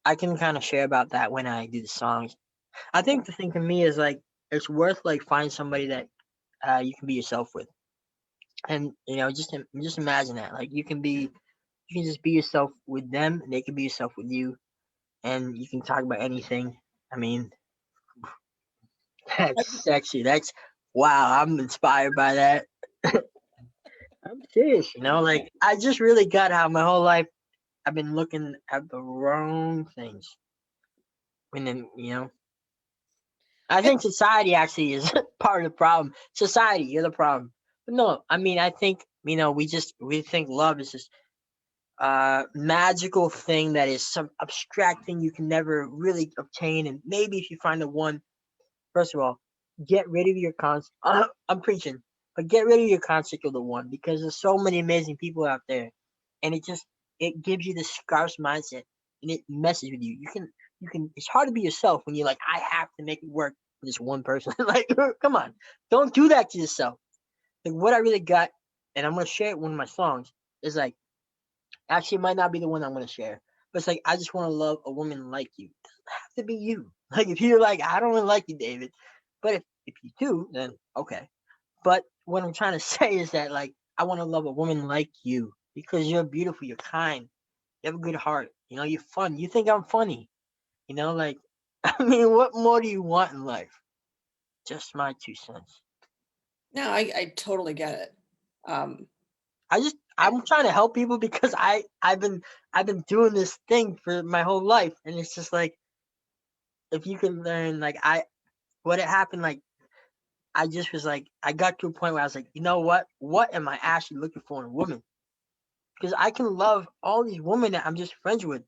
I can kind of share about that when I do the songs. I think the thing for me is like it's worth like find somebody that you can be yourself with, and just imagine that like you can just be yourself with them, and they can be yourself with you, and you can talk about anything. I mean, that's sexy. That's wow. I'm inspired by that. I'm serious, like I just really got how my whole life I've been looking at the wrong things. And then, I think society actually is part of the problem. Society, you're the problem. But no, I mean, I think, we think love is this magical thing that is some abstract thing you can never really obtain. And maybe if you find the one, first of all, get rid of your concept. I'm preaching, but get rid of your concept of the one, because there's so many amazing people out there, and it gives you this scarce mindset, and it messes with you. You can. It's hard to be yourself when you're like, I have to make it work this one person. Like, come on, don't do that to yourself. Like, what I really got, and I'm gonna share it. One of my songs is like, actually, it might not be the one I'm gonna share, but it's like, I just want to love a woman like you. It doesn't have to be you. Like, if you're like, I don't really like you, David, but if you do, then okay. But what I'm trying to say is that, like, I want to love a woman like you because you're beautiful, you're kind, you have a good heart. You know, you're fun. You think I'm funny. You know, like, I mean, what more do you want in life? Just my 2 cents. No, I totally get it. Um, I'm trying to help people because I've been doing this thing for my whole life, and it's just like, if you can learn, like, what had happened, like, I just was like, I got to a point where I was like, you know what am I actually looking for in a woman? Because I can love all these women that I'm just friends with,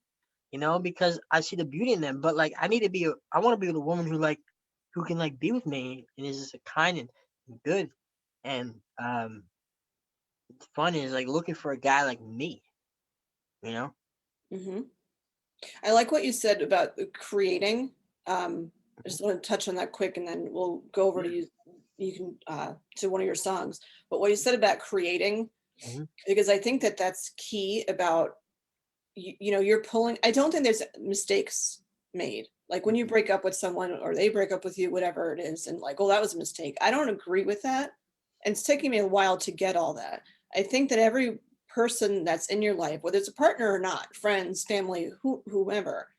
you know, because I see the beauty in them. But like, I want to be with a woman who can like be with me and is just kind and good, and it's funny is like looking for a guy like me, you know. mhm. I like what you said about the creating. I just want to touch on that quick, and then we'll go over to Yeah. you. You can to one of your songs. But what you said about creating, Hmm. because I think that that's key about you know, you're pulling. I don't think there's mistakes made. Like when you break up with someone or they break up with you, whatever it is, and like, oh, that was a mistake. I don't agree with that. And it's taking me a while to get all that. I think that every person that's in your life, whether it's a partner or not, friends, family, whomever,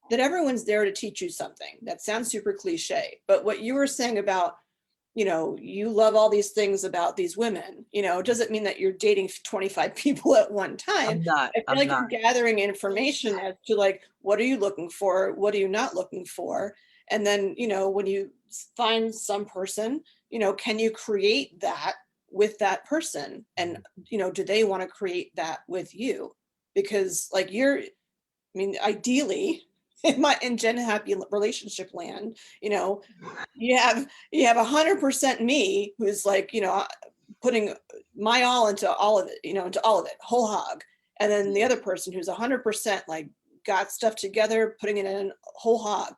that everyone's there to teach you something. That sounds super cliche, but what you were saying about, you know, you love all these things about these women, you know, it doesn't mean that you're dating 25 people at one time. I'm not. I feel I'm like not. you're gathering information as to like, what are you looking for? What are you not looking for? And then, you know, when you find some person, you know, can you create that with that person? And, you know, do they want to create that with you? Because like I mean, ideally, in Gen happy relationship land, you know, you have 100% me who's like, you know, putting my all into all of it, you know, into all of it, whole hog. And then the Yeah. other person who's 100% like got stuff together, putting it in whole hog.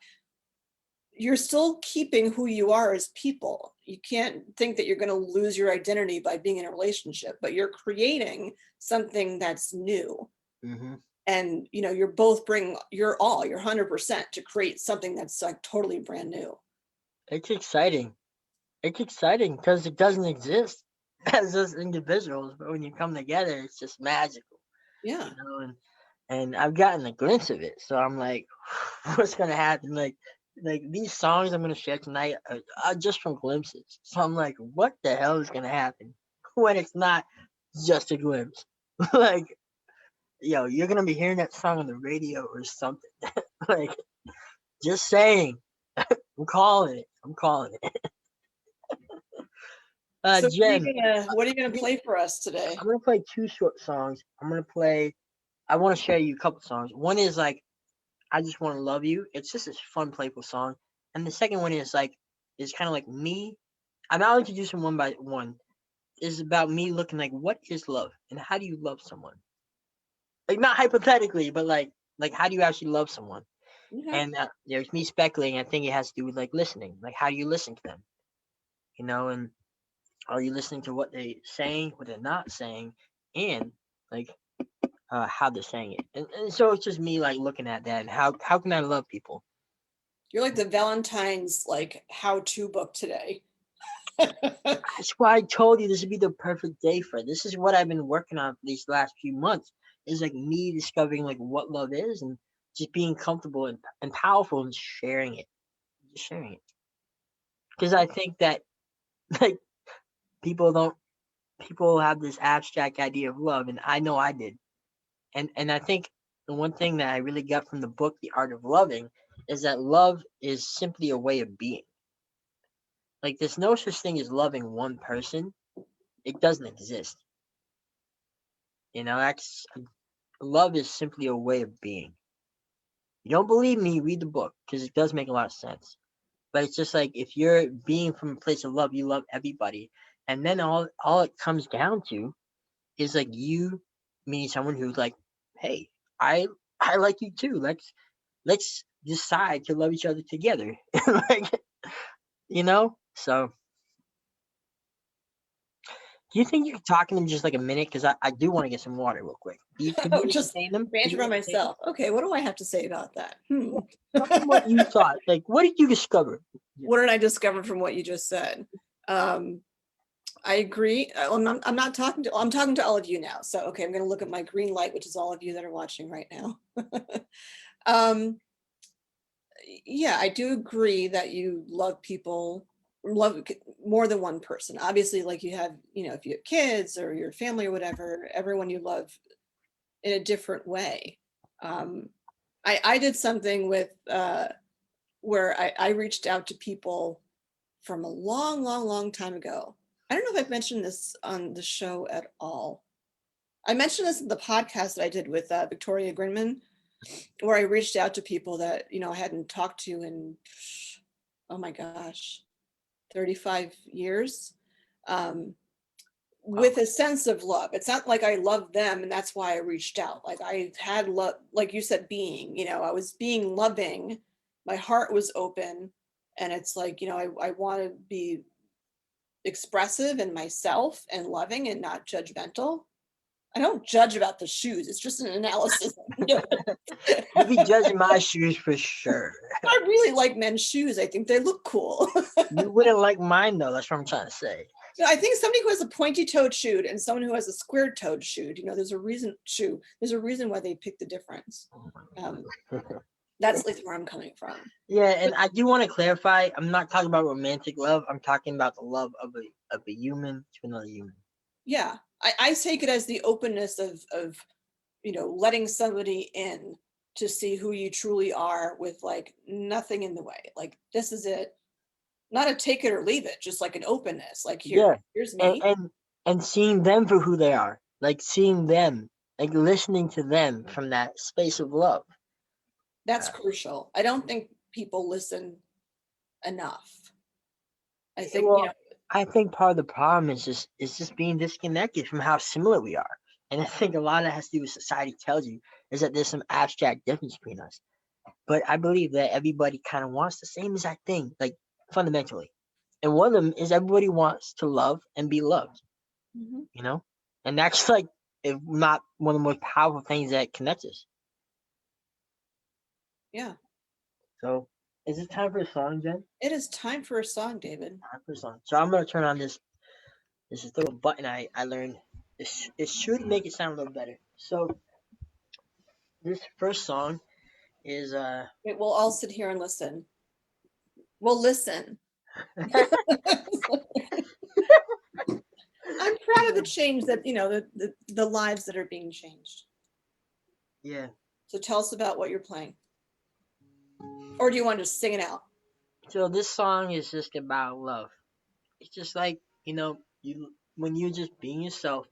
You're still keeping who you are as people. You can't think that you're going to lose your identity by being in a relationship, but you're creating something that's new. Hmm. And you know, you're both bringing your all, your 100% to create something that's like totally brand new. It's exciting. It's exciting because it doesn't exist as just individuals, but when you come together, it's just magical, Yeah. you know. And I've gotten a glimpse of it, so I'm like, what's gonna happen? Like these songs I'm gonna share tonight are just from glimpses. So I'm like, what the hell is gonna happen when it's not just a glimpse? Like, yo, you're gonna be hearing that song on the radio or something. Like, just saying. I'm calling it. I'm calling it. So Jen, what are you gonna me- play for us today? I'm gonna play two short songs. I'm gonna play. I want to share you a couple songs. One is like, I just want to love you. It's just this fun, playful song. And the second one is like, is kind of like me. I'll introduce them one by one. Is about me looking like, what is love and how do you love someone? Like, not hypothetically, but like how do you actually love someone? Okay. And there's me speculating. I think it has to do with like listening. Like, how do you listen to them? You know, and are you listening to what they're saying, what they're not saying, and like how they're saying it? And so it's just me like looking at that and how can I love people? You're like the Valentine's like how-to book today. That's why I told you this would be the perfect day for it. This is what I've been working on for these last few months. Is like me discovering like what love is and just being comfortable and powerful and sharing it. Just sharing it. Because I think that like people don't people have this abstract idea of love and I know I did. And I think the one thing that I really got from the book, The Art of Loving, is that love is simply a way of being. Like there's no such thing as loving one person. It doesn't exist. You know, that's love is simply a way of being. You don't believe me, read the book because it does make a lot of sense. But it's just like if you're being from a place of love, you love everybody. And then all it comes down to is like you meeting someone who's like, hey, I I like you too. Let's decide to love each other together. Like you know. So, do you think you could talk in them just like a minute? Because I do want to get some water real quick. Could you Just entertain them? Could banter you by entertain them? myself. Okay, what do I have to say about that? Tell me what you thought. Like, what did you discover? What did I discover from what you just said? I agree. I'm not talking to, I'm talking to all of you now. So, okay, I'm going to look at my green light, which is all of you that are watching right now. um, yeah, I do agree that you love people, more than one person. Obviously, like you have, if you have kids or your family or whatever, everyone you love in a different way. Um, I did something with where I reached out to people from a long, long, long time ago. I don't know if I've mentioned this on the show at all. I mentioned this in the podcast that I did with Victoria Grinman, where I reached out to people that, I hadn't talked to in, oh my gosh, 35 years, with a sense of love. It's not like I love them and that's why I reached out. Like I had love, like you said, I was being loving. My heart was open. And it's like, I want to be expressive in myself and loving and not judgmental. I don't judge about the shoes. It's just an analysis. You be judging my shoes for sure. I really like men's shoes. I think they look cool. You wouldn't like mine though. That's what I'm trying to say. I think somebody who has a pointy-toed shoe and someone who has a square-toed shoe, there's a reason. There's a reason why they pick the difference. That's at least where I'm coming from. Yeah, and I do want to clarify. I'm not talking about romantic love. I'm talking about the love of a human to another human. Yeah, I take it as the openness of letting somebody in to see who you truly are with like nothing in the way. Like this is it. Not a take it or leave it, just like an openness. Like Yeah, here's and me. and seeing them for who they are, like seeing them, like listening to them from that space of love. That's crucial. I don't think people listen enough. I think, Well, I think part of the problem is just being disconnected from how similar we are. And I think a lot of it has to do with society tells you is that there's some abstract difference between us. But I believe that everybody kind of wants the same exact thing, like fundamentally. And one of them is everybody wants to love and be loved, Mhm. you know? And that's like, if not one of the most powerful things that connects us. Yeah, So, is it time for a song, Jen? it is time for a song, David. Time for a song. So, I'm going to turn on this little button I learned. It should make it sound a little better. So, this first song is We'll all sit here and listen. We'll listen. I'm proud of the change that, the lives that are being changed. yeah. So tell us about what you're playing. Or do you want to just sing it out? So this song is just about love. It's just like, you when you're just being yourself,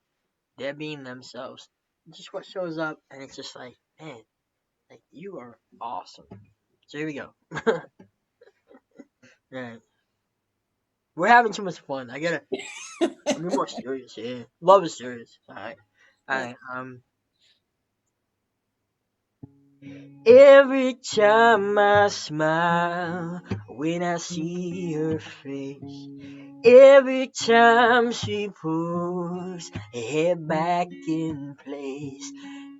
they're being themselves. Just what shows up and it's just like, man, like you are awesome. So here we go. Right. We're having too much fun. I gotta be more serious here. Love is serious. Alright. Alright. Every time I smile when I see her face, every time she puts her head back in place,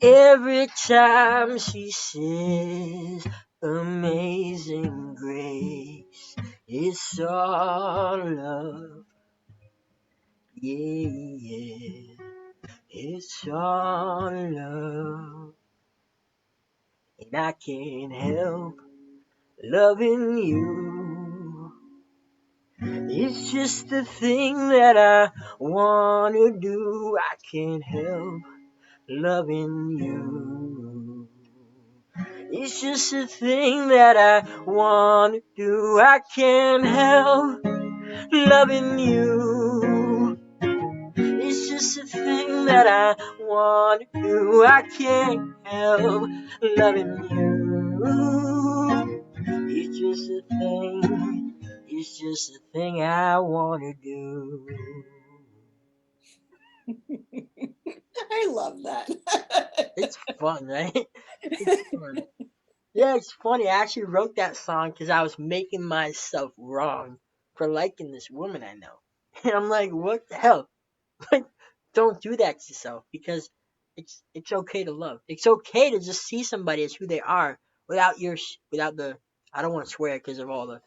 every time she says amazing grace, it's all love, yeah, yeah, it's all love, and I can't help loving you. It's just the thing that I wanna do. I can't help loving you. It's just a thing that I wanna do. I can't help loving you. It's just a thing that I wanna do. I can't help loving you. It's just a thing. It's just a thing I wanna do. I love that. It's fun, right? It's fun. Yeah, it's funny. I actually wrote that song because I was making myself wrong for liking this woman I know. And I'm like, what the hell? Like, don't do that to yourself because it's okay to love. It's okay to just see somebody as who they are without without the I don't want to swear because of all the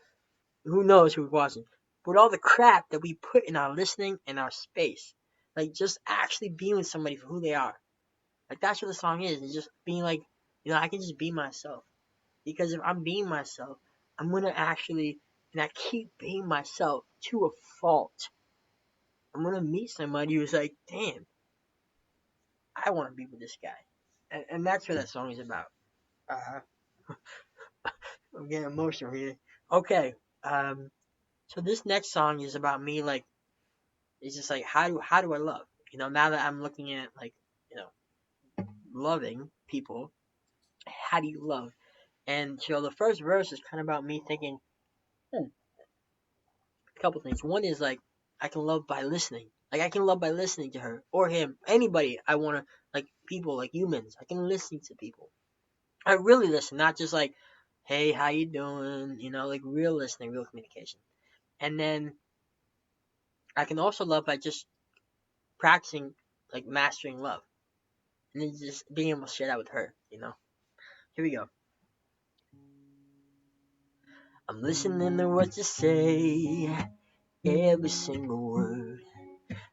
who knows who's watching, but all the crap that we put in our listening and our space. Like just actually being with somebody for who they are. Like that's what the song is. It's just being like, I can just be myself. Because if I'm being myself, I'm gonna actually, and I keep being myself to a fault. I'm gonna meet somebody who's like, damn, I want to be with this guy, and that's what that song is about. Uh, I'm getting emotional here. Okay, so this next song is about me. Like, it's just like how do I love? Now that I'm looking at like, you know, loving people, how do you love? And so the first verse is kind of about me thinking, a couple things. One is like I can love by listening. Like I can love by listening to her or him, anybody I wanna like people, like humans. I can listen to people. I really listen, not just like, hey, how you doing? Like real listening, real communication. And then I can also love by just practicing like mastering love. And then just being able to share that with her. Here we go. I'm listening to what you say, every single word.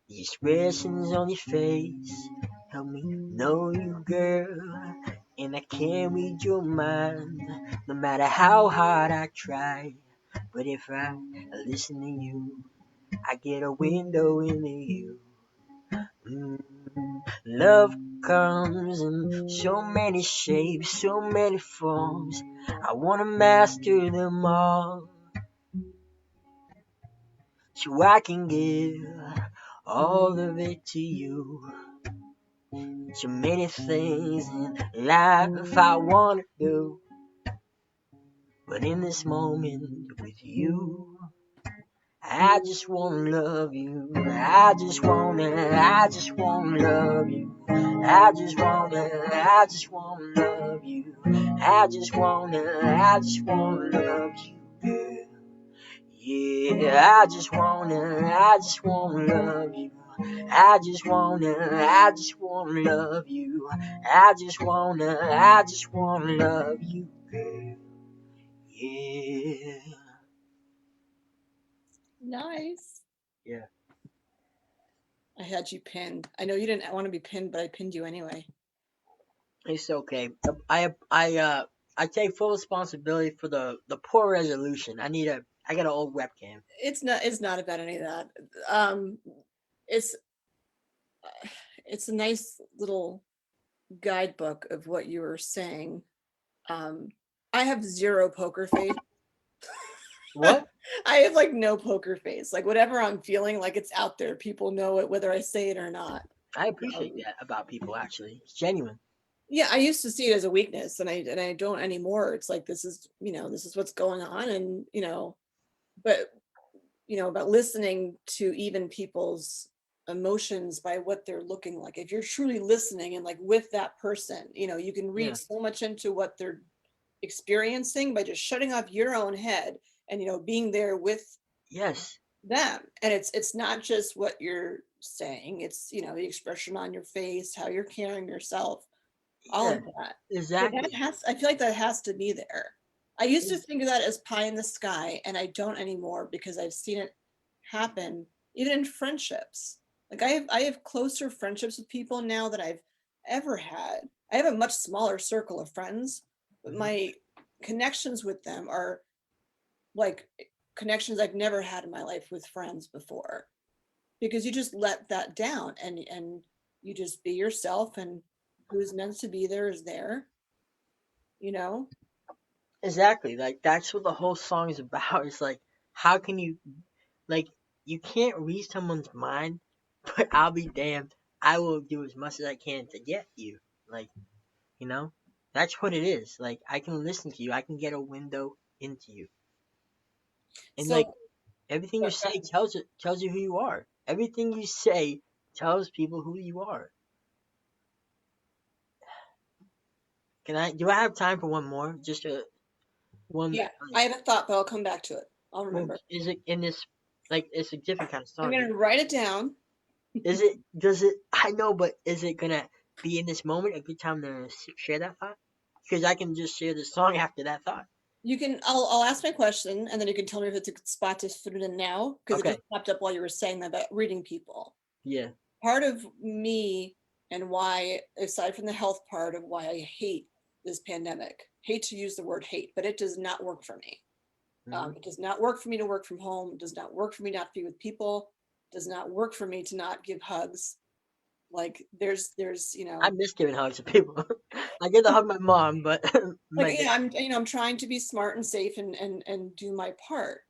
The expressions on your face help me know you, girl. And I can't read your mind, no matter how hard I try. But if I listen to you, I get a window into you. Mm. Love comes in so many shapes, so many forms. I wanna master them all, so I can give all of it to you. So many things in life I wanna do, but in this moment with you, I just wanna love you. I just wanna love you. I just wanna love you. I just wanna love you, girl. Yeah, I just wanna love you. I just wanna love you. I just wanna love you, girl. Yeah. Nice. Yeah. I had you pinned. I know you didn't want to be pinned, but I pinned you anyway. It's okay. I take full responsibility for the poor resolution. I got an old webcam. It's not about any of that. Um, it's it's a nice little guidebook of what you were saying. Um, I have zero poker face. What? I have like no poker face. Like whatever I'm feeling, like it's out there. People know it whether I say it or not. I appreciate Um, that about people actually. It's genuine. yeah, I used to see it as a weakness, and I don't anymore. It's like this is what's going on, and but about listening to even people's emotions by what they're looking like. If you're truly listening and like with that person, you can Yeah. read so much into what they're experiencing by just shutting off your own head and being there with Yes. them. And it's not just what you're saying, it's the expression on your face, how you're carrying yourself, all Yeah. of that. So that Exactly. I feel like that has to be there. I used to Ex- think of that as pie in the sky, and I don't anymore because I've seen it happen even in friendships. Like I have closer friendships with people now than I've ever had. I have a much smaller circle of friends, but mhm. my connections with them are like connections I've never had in my life with friends before, because you just let that down and you just be yourself, and who's meant to be there is there, you know? Exactly. Like that's what the whole song is about. It's like how can you like you can't read someone's mind, but I'll be damned. I will do as much as I can to get you. Like, you know? That's what it is. Like I can listen to you. I can get a window into you. And like So everything you say tells you who you are. Everything you say tells people who you are. Do I have time for one more? Just one yeah, I have a thought, but I'll come back to it. I'll Well, remember. is it in this, like, it's a different kind of I'm song. gonna write it down. Is it, does it, I know, but is it gonna be in this moment a good time to share that thought? Because I can just share the song after that thought. You can, I'll ask my question and then you can tell me if it's a good spot to fit it in now, because it Okay. just popped up while you were saying that about reading people. Yeah. Part of me and why, aside from the health part of why I hate this pandemic, hate to use the word hate, but it does not work for me. Mhm. It does not work for me to work from home. It does not work for me not to be with people. It does not work for me to not give hugs. Like there's, I miss giving hugs to people. I get to hug my mom, but like, my yeah, dad. I'm trying to be smart and safe and do my part.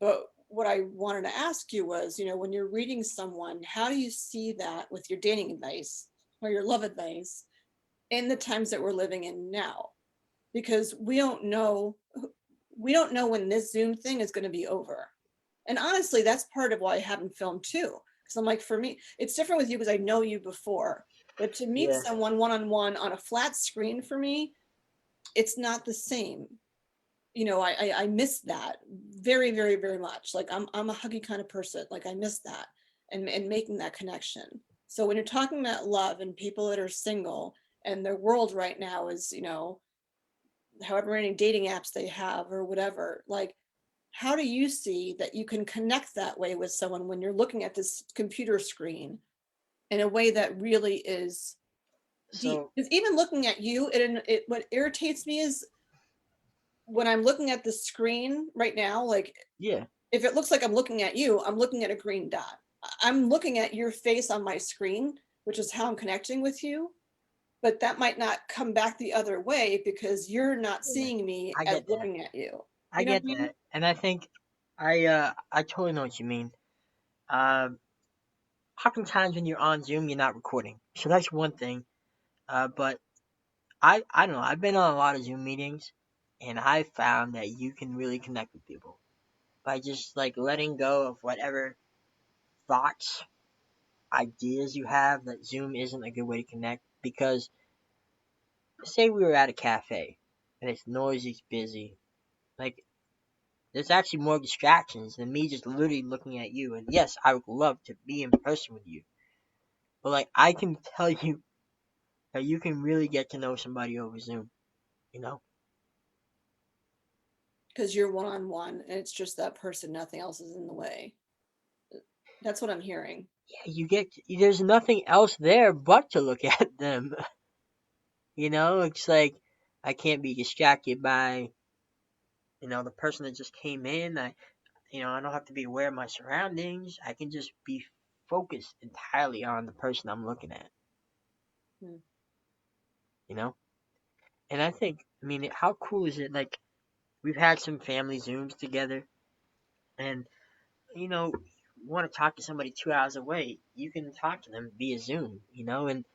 But what I wanted to ask you was, when you're reading someone, how do you see that with your dating advice or your love advice in the times that we're living in now? Because we don't know when this Zoom thing is going to be over. And honestly, that's part of why I haven't filmed too. Because I'm like, for me, it's different with you because I know you before. But to meet Yeah. someone one-on-one on a flat screen for me, it's not the same. I miss that very, very, very much. Like I'm a huggy kind of person. Like I miss that and making that connection. So when you're talking about love and people that are single and their world right now is, however many dating apps they have or whatever, like how do you see that you can connect that way with someone when you're looking at this computer screen in a way that really is deep? So Because even looking at you, it what irritates me is when I'm looking at the screen right now, like yeah, if it looks like I'm looking at you, I'm looking at a green dot. I'm looking at your face on my screen, which is how I'm connecting with you. But that might not come back the other way because you're not yeah, seeing me I as get that. looking at you. I You know what get I mean? that, and I think I totally know what you mean. Um, Oftentimes when you're on Zoom, you're not recording, so that's one thing. But I don't know. I've been on a lot of Zoom meetings, and I found that you can really connect with people by just like letting go of whatever thoughts, ideas you have that Zoom isn't a good way to connect. Because say we were at a cafe and it's noisy, it's busy, like there's actually more distractions than me just literally looking at you. And yes, I would love to be in person with you, but like I can tell you that you can really get to know somebody over Zoom. You know? Because you're one-on-one and it's just that person, nothing else is in the way. That's what I'm hearing. Yeah, you get there's nothing else there but to look at them. You know, it's like I can't be distracted by the person that just came in. I don't have to be aware of my surroundings. I can just be focused entirely on the person I'm looking at. Hmm. You know, and I think, I mean, how cool is it? Like we've had some family Zooms together, and want to talk to somebody 2 hours away, you can talk to them via Zoom. And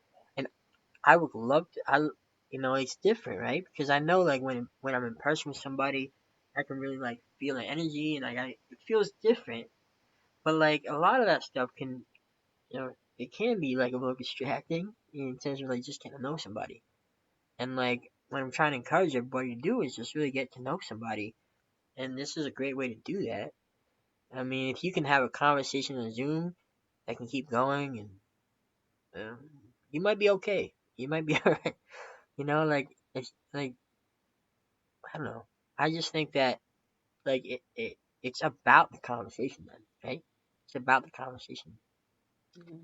I would love to. It's different, right? Because I know, like when I'm in person with somebody, I can really like feel the energy, and it feels different. But like a lot of that stuff can, it can be like a little distracting in terms of like just getting to know somebody. And like what I'm trying to encourage everybody to do is just really get to know somebody, and this is a great way to do that. I mean, if you can have a conversation on Zoom that can keep going, and um, you might be okay. You might be alright. Like it's like I don't know. I just think that like it's about the conversation then, right? It's about the conversation. Mhm.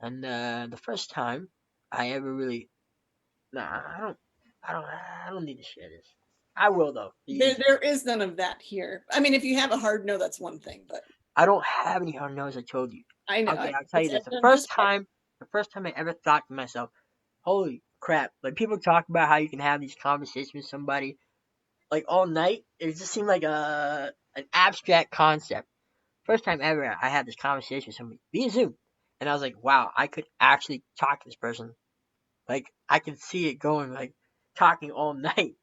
And the first time I ever really nah, I don't need to share this. I will though. There is none of that here. I mean, if you have a hard no, that's one thing, but I don't have any hard no's. I told you. I know Okay, I'll tell it's you this. The I'm first just time, the first time I ever thought to myself, "Holy crap!" Like people talk about how you can have these conversations with somebody like all night. It just seemed like an abstract concept. First time ever I had this conversation with somebody via Zoom, and I was like, "Wow, I could actually talk to this person. Like I can see it going, like talking all night,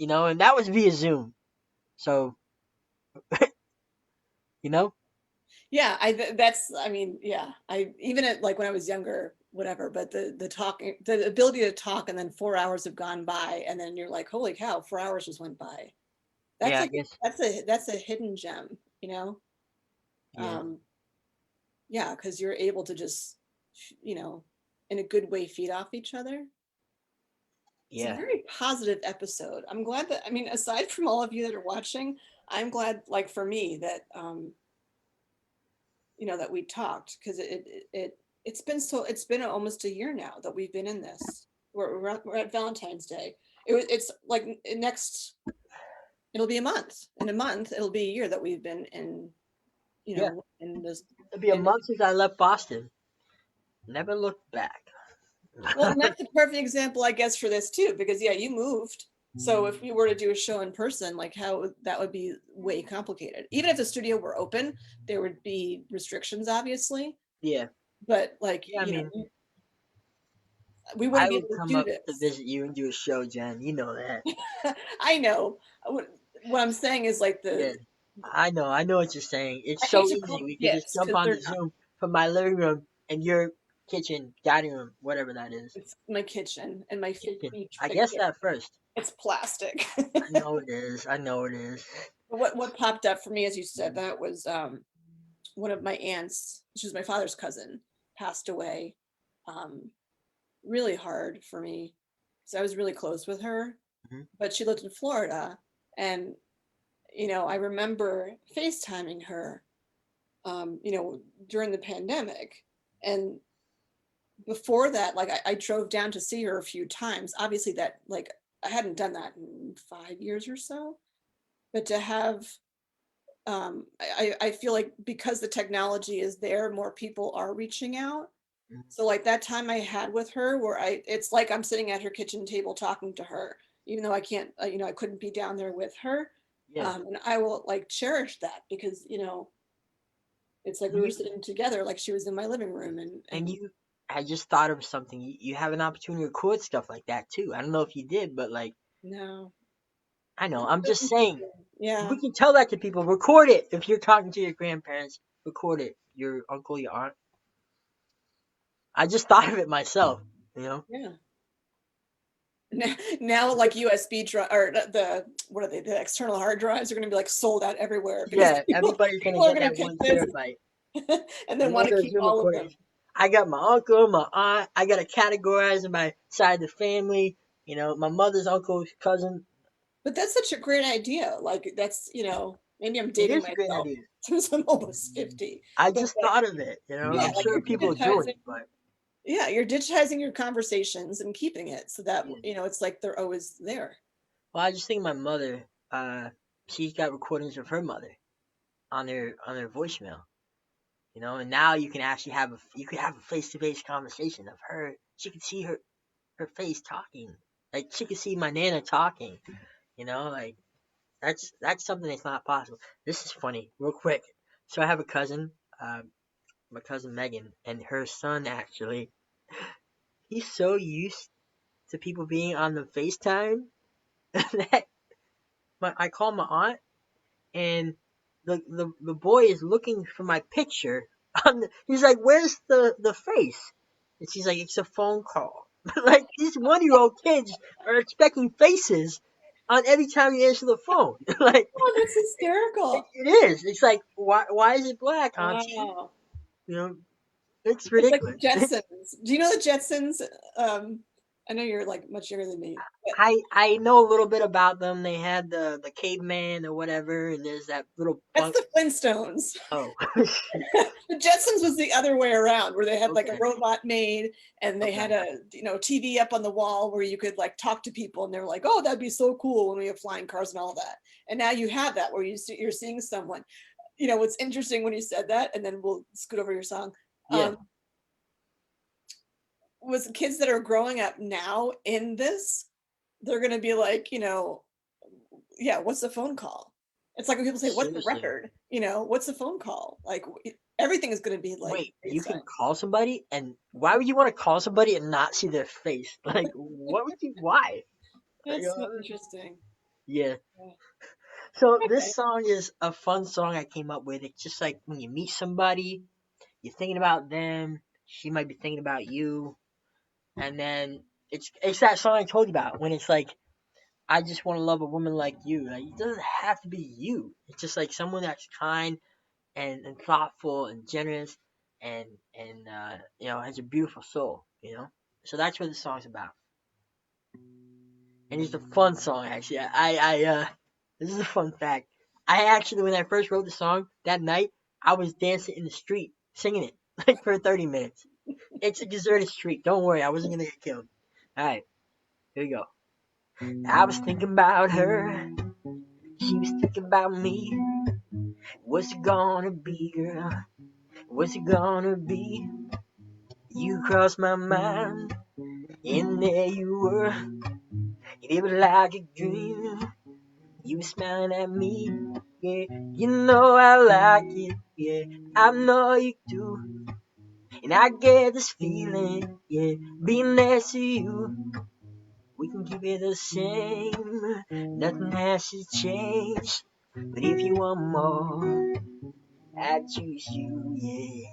And that was via Zoom. So, you know, yeah. That's I mean, yeah. I even at like when I was younger, whatever. But the talking, the ability to talk, and then 4 hours have gone by, and then you're like, holy cow, 4 hours just went by. That's Yeah, I a guess. that's a hidden gem, you know? Yeah. Um, yeah, because you're able to just, in a good way, feed off each other. It's a Yeah. very positive episode. I'm glad that, I mean, aside from all of you that are watching, I'm glad, like for me, that that we talked, because it's been almost a year now that we've been in this. We're at Valentine's Day. It's like next, it'll be a month. In a month, it'll be a year that we've been in, Yeah. in this. It'll be a In, month since I left Boston. Never looked back. well, and that's a perfect example, I guess, for this too, because yeah, you moved. So if we were to do a show in person, like that would be way complicated. Even if the studio were open, there would be restrictions, obviously. Yeah. But like, Yeah, I mean, we I wouldn't be would able to come do up to this. visit you and do a show, Jen. You know that. I know. What I'm saying is like Yeah. I know. I know what you're saying. It's I so hate to call easy. them We could just gifts jump because on they're the not. Zoom from my living room and your kitchen, dining room, whatever that is. It's my kitchen and my Kitchen. feet. I guess that first. It's plastic. I know it is. I know it is. What popped up for me as you said that was one of my aunts, which is my father's cousin, passed away. Um, really hard for me because I was really close with her, Mhm. but she lived in Florida, and I remember FaceTiming her, during the pandemic, and before that, like I drove down to see her a few times. Obviously, that like I hadn't done that in 5 years or so, but to have I feel like because the technology is there, more people are reaching out. Mhm. So like that time I had with her where it's like I'm sitting at her kitchen table talking to her, even though I can't, I couldn't be down there with her. Yeah. And I will like cherish that because, it's like we were You sitting together, like she was in my living room and and you. I just thought of something. You have an opportunity to record stuff like that too. I don't know if you did, but like no. I know. I'm just saying. Yeah. We can tell that to people. Record it if you're talking to your grandparents. Record it. Your uncle, your aunt. I just thought of it myself. You know. Yeah. Now like USB drive or what are they? The external hard drives are going to be like sold out everywhere because Yeah, everybody's gonna people are get going to that pick 1 this terabyte. and And then they're want to gonna keep Zoom all of record them. it. I got my uncle, my aunt. I gotta categorize in my side of the family. You know, my mother's uncle, cousin. But that's such a great idea. Like that's, maybe I'm It dating is a great myself idea. since I'm almost 50. I But just like, thought of it. You know, yeah, I'm like sure you're people are doing digitizing, it, but yeah, you're digitizing your conversations and keeping it so that, yeah. it's like they're always there. Well, I just think my mother. She's got recordings of her mother on their voicemail. You know, and now you can actually have a face to face conversation of her. She can see her face talking. Like she can see my nana talking. You know, like that's something that's not possible. This is funny, real quick. So I have a cousin, my cousin Megan, and her son actually. He's so used to people being on the FaceTime that I call my aunt, and the boy is looking for my picture. He's like, "Where's the face?" And she's like, "It's a phone call." Like these 1 year old kids are expecting faces on every time you answer the phone. Like Oh, that's hysterical. it is. It's like why is it black, auntie? Wow. You know, it's It's like ridiculous. the Jetsons. Do you know the Jetsons? I know you're like much younger than me, but I know a little bit about them. They had the caveman or whatever, and there's that little that's bunk. the Flintstones. Oh, The Jetsons was the other way around, where they had like a okay, robot maid, and they had okay, a TV up on the wall where you could like talk to people, and they were like, "Oh, that'd be so cool when we have flying cars and all that." And now you have that where you're seeing someone. What's interesting when you said that, and then we'll scoot over your song. yeah, Was kids that are growing up now in this, they're gonna be like, yeah, what's a phone call? It's like when people say, "What's the seriously. record?" What's a phone call? Like everything is gonna be like Wait, you FaceTime. can call somebody, and why would you want to call somebody and not see their face? Like, what would you? Why? You That's so know? interesting. Yeah. Yeah. So Okay. this song is a fun song I came up with. It's just like when you meet somebody, you're thinking about them. She might be thinking about you, and then it's that song I told you about when it's like I just want to love a woman like you. Like, it doesn't have to be you. It's just like someone that's kind and thoughtful and generous and has a beautiful soul. So that's what the song's about. And it's a fun song actually. This is a fun fact. I actually, when I first wrote the song that night, I was dancing in the street singing it like for 30 minutes. It's a deserted street. Don't worry, I wasn't gonna get killed. All right, here we go. I was thinking about her. She was thinking about me. What's it gonna be, girl? What's it gonna be? You crossed my mind, and there you were. It was like a dream. You were smiling at me, yeah. You know I like it, yeah. I know you do, and I get this feeling, yeah. Being next to you, we can keep it the same. Nothing has to change, but if you want more, I choose you, yeah.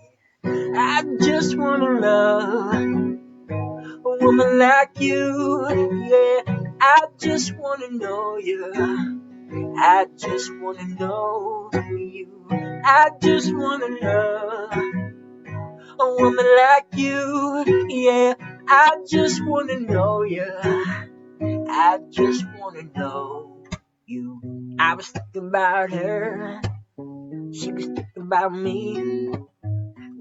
I just wanna love a woman like you, yeah. I just wanna know you. I just wanna know you. I just wanna love a woman like you, yeah. I just wanna know you. I just wanna know you. I was thinking about her. She was thinking about me.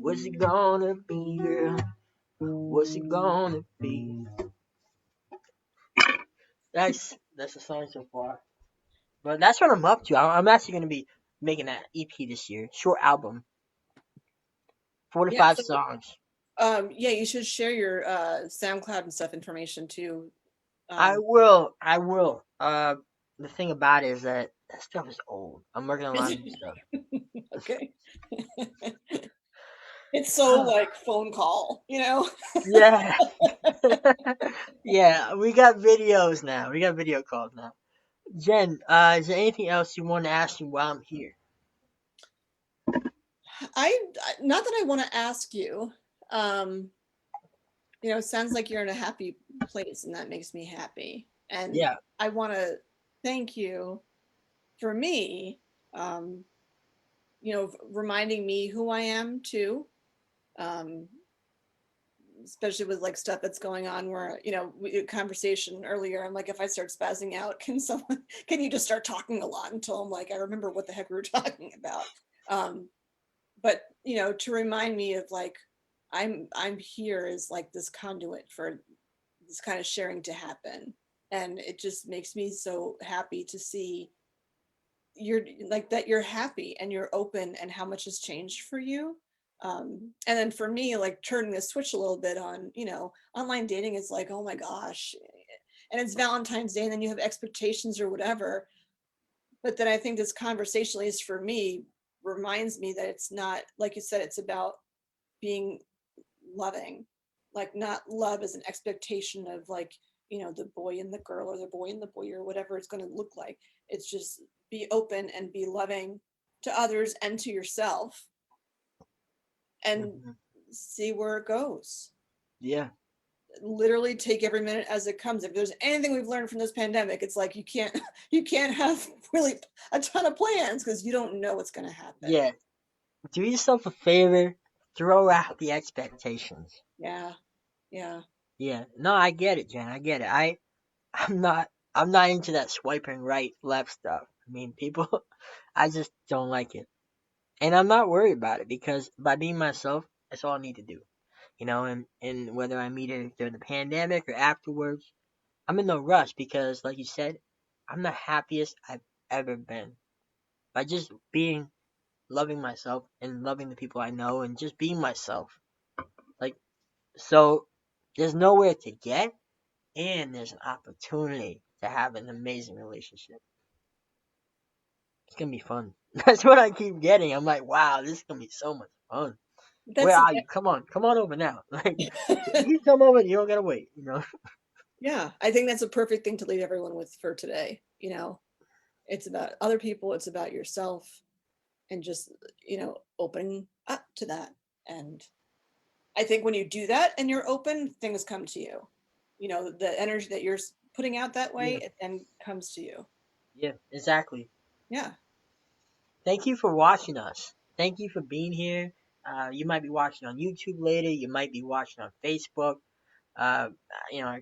What's it gonna be, girl? What's it gonna be? That's the song so far. But that's what I'm up to. I'm actually gonna be making that EP this year, short album, four to Yeah. five So, songs. yeah, you should share your SoundCloud and stuff information too. I Um, will. I will. The thing about it is that stuff is old. I'm working on a lot of new stuff. okay. It's so like phone call, Yeah. Yeah, we got videos now. We got video calls now. Jen, is there anything else you want to ask me while I'm here? Not that I want to ask you. Um, it sounds like you're in a happy place, and that makes me happy. And Yeah. I want to thank you for me, um, reminding me who I am too. Um, especially with like stuff that's going on where we conversation earlier, I'm like, if I start spazzing out, can you just start talking a lot until I'm like, I remember what the heck we were talking about. But to remind me of like, I'm here as like this conduit for this kind of sharing to happen, and it just makes me so happy to see you're like that, you're happy and you're open, and how much has changed for you. And then for me, like turning the switch a little bit on, online dating is like, oh my gosh, and it's Valentine's Day, and then you have expectations or whatever. But then I think this conversation, at least for me, reminds me that it's not, like you said, it's about being loving, like not love as an expectation of like, the boy and the girl, or the boy and the boy, or whatever it's going to look like. It's just be open and be loving to others and to yourself, and Mhm. see where it goes. Yeah. Literally take every minute as it comes. If there's anything we've learned from this pandemic, it's like you can't you can't have really a ton of plans because you don't know what's going to happen. Yeah. Do yourself a favor. Throw out the expectations. Yeah, yeah. Yeah. No, I get it, Jen. I get it. I'm not. I'm not into that swiping right, left stuff. I mean, people. I just don't like it. And I'm not worried about it because by being myself, that's all I need to do. And whether I meet her during the pandemic or afterwards, I'm in no rush because, like you said, I'm the happiest I've ever been. By just loving myself and loving the people I know and just being myself. Like, so there's nowhere to get and there's an opportunity to have an amazing relationship. It's gonna be fun. That's what I keep getting. I'm like, wow, this is gonna be so much fun. Where That's are you? Come on over now. Like, you come over. You don't gotta wait. Yeah, I think that's a perfect thing to leave everyone with for today. It's about other people, it's about yourself, and just, opening up to that. And I think when you do that and you're open, things come to you. The energy that you're putting out that way, it then comes to you. Yeah, exactly. Yeah. Thank you for watching us. Thank you for being here. You might be watching on YouTube later. You might be watching on Facebook. Uh, you know,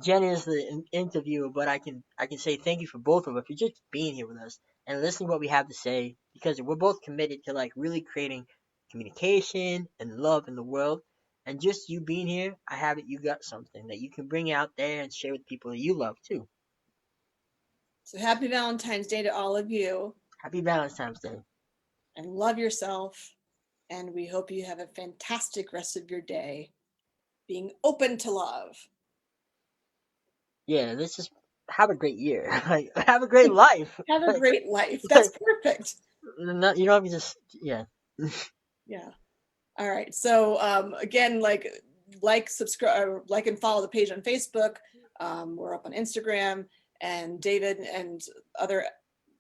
Jen is the interviewer, but I can say thank you for both of us for just being here with us and listening to what we have to say, because we're both committed to like really creating communication and love in the world. And just you being here, I have it. You got something that you can bring out there and share with people that you love too. So happy Valentine's Day to all of you, Happy Valentine's Day. and love yourself. And we hope you have a fantastic rest of your day, being open to love. Yeah, let's just have a great year. Like, have a great life. Have a Like, great life. That's perfect. not, you don't have to just, yeah. Yeah. All right. So again, subscribe, like and follow the page on Facebook. We're up on Instagram, and David and other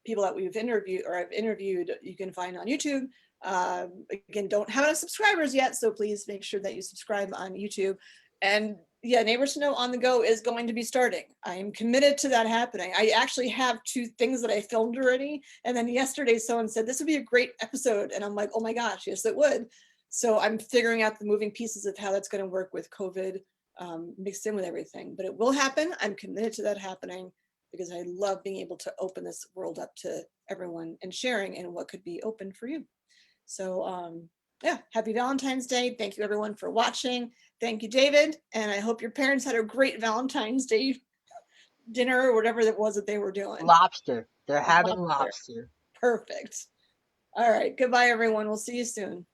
people that we've interviewed or I've interviewed, you can find on YouTube. Again, don't have enough subscribers yet, so please make sure that you subscribe on YouTube. And yeah, Neighbors to Know on the Go is going to be starting. I am committed to that happening. I actually have 2 things that I filmed already. And then yesterday someone said, this would be a great episode. And I'm like, oh my gosh, yes, it would. So I'm figuring out the moving pieces of how that's going to work with COVID mixed in with everything. But it will happen. I'm committed to that happening because I love being able to open this world up to everyone and sharing and what could be open for you. So yeah, happy Valentine's Day. Thank you everyone for watching. Thank you, David. And I hope your parents had a great Valentine's Day dinner or whatever it was that they were doing. Lobster. They're having lobster. Perfect. All right. Goodbye, everyone. We'll see you soon.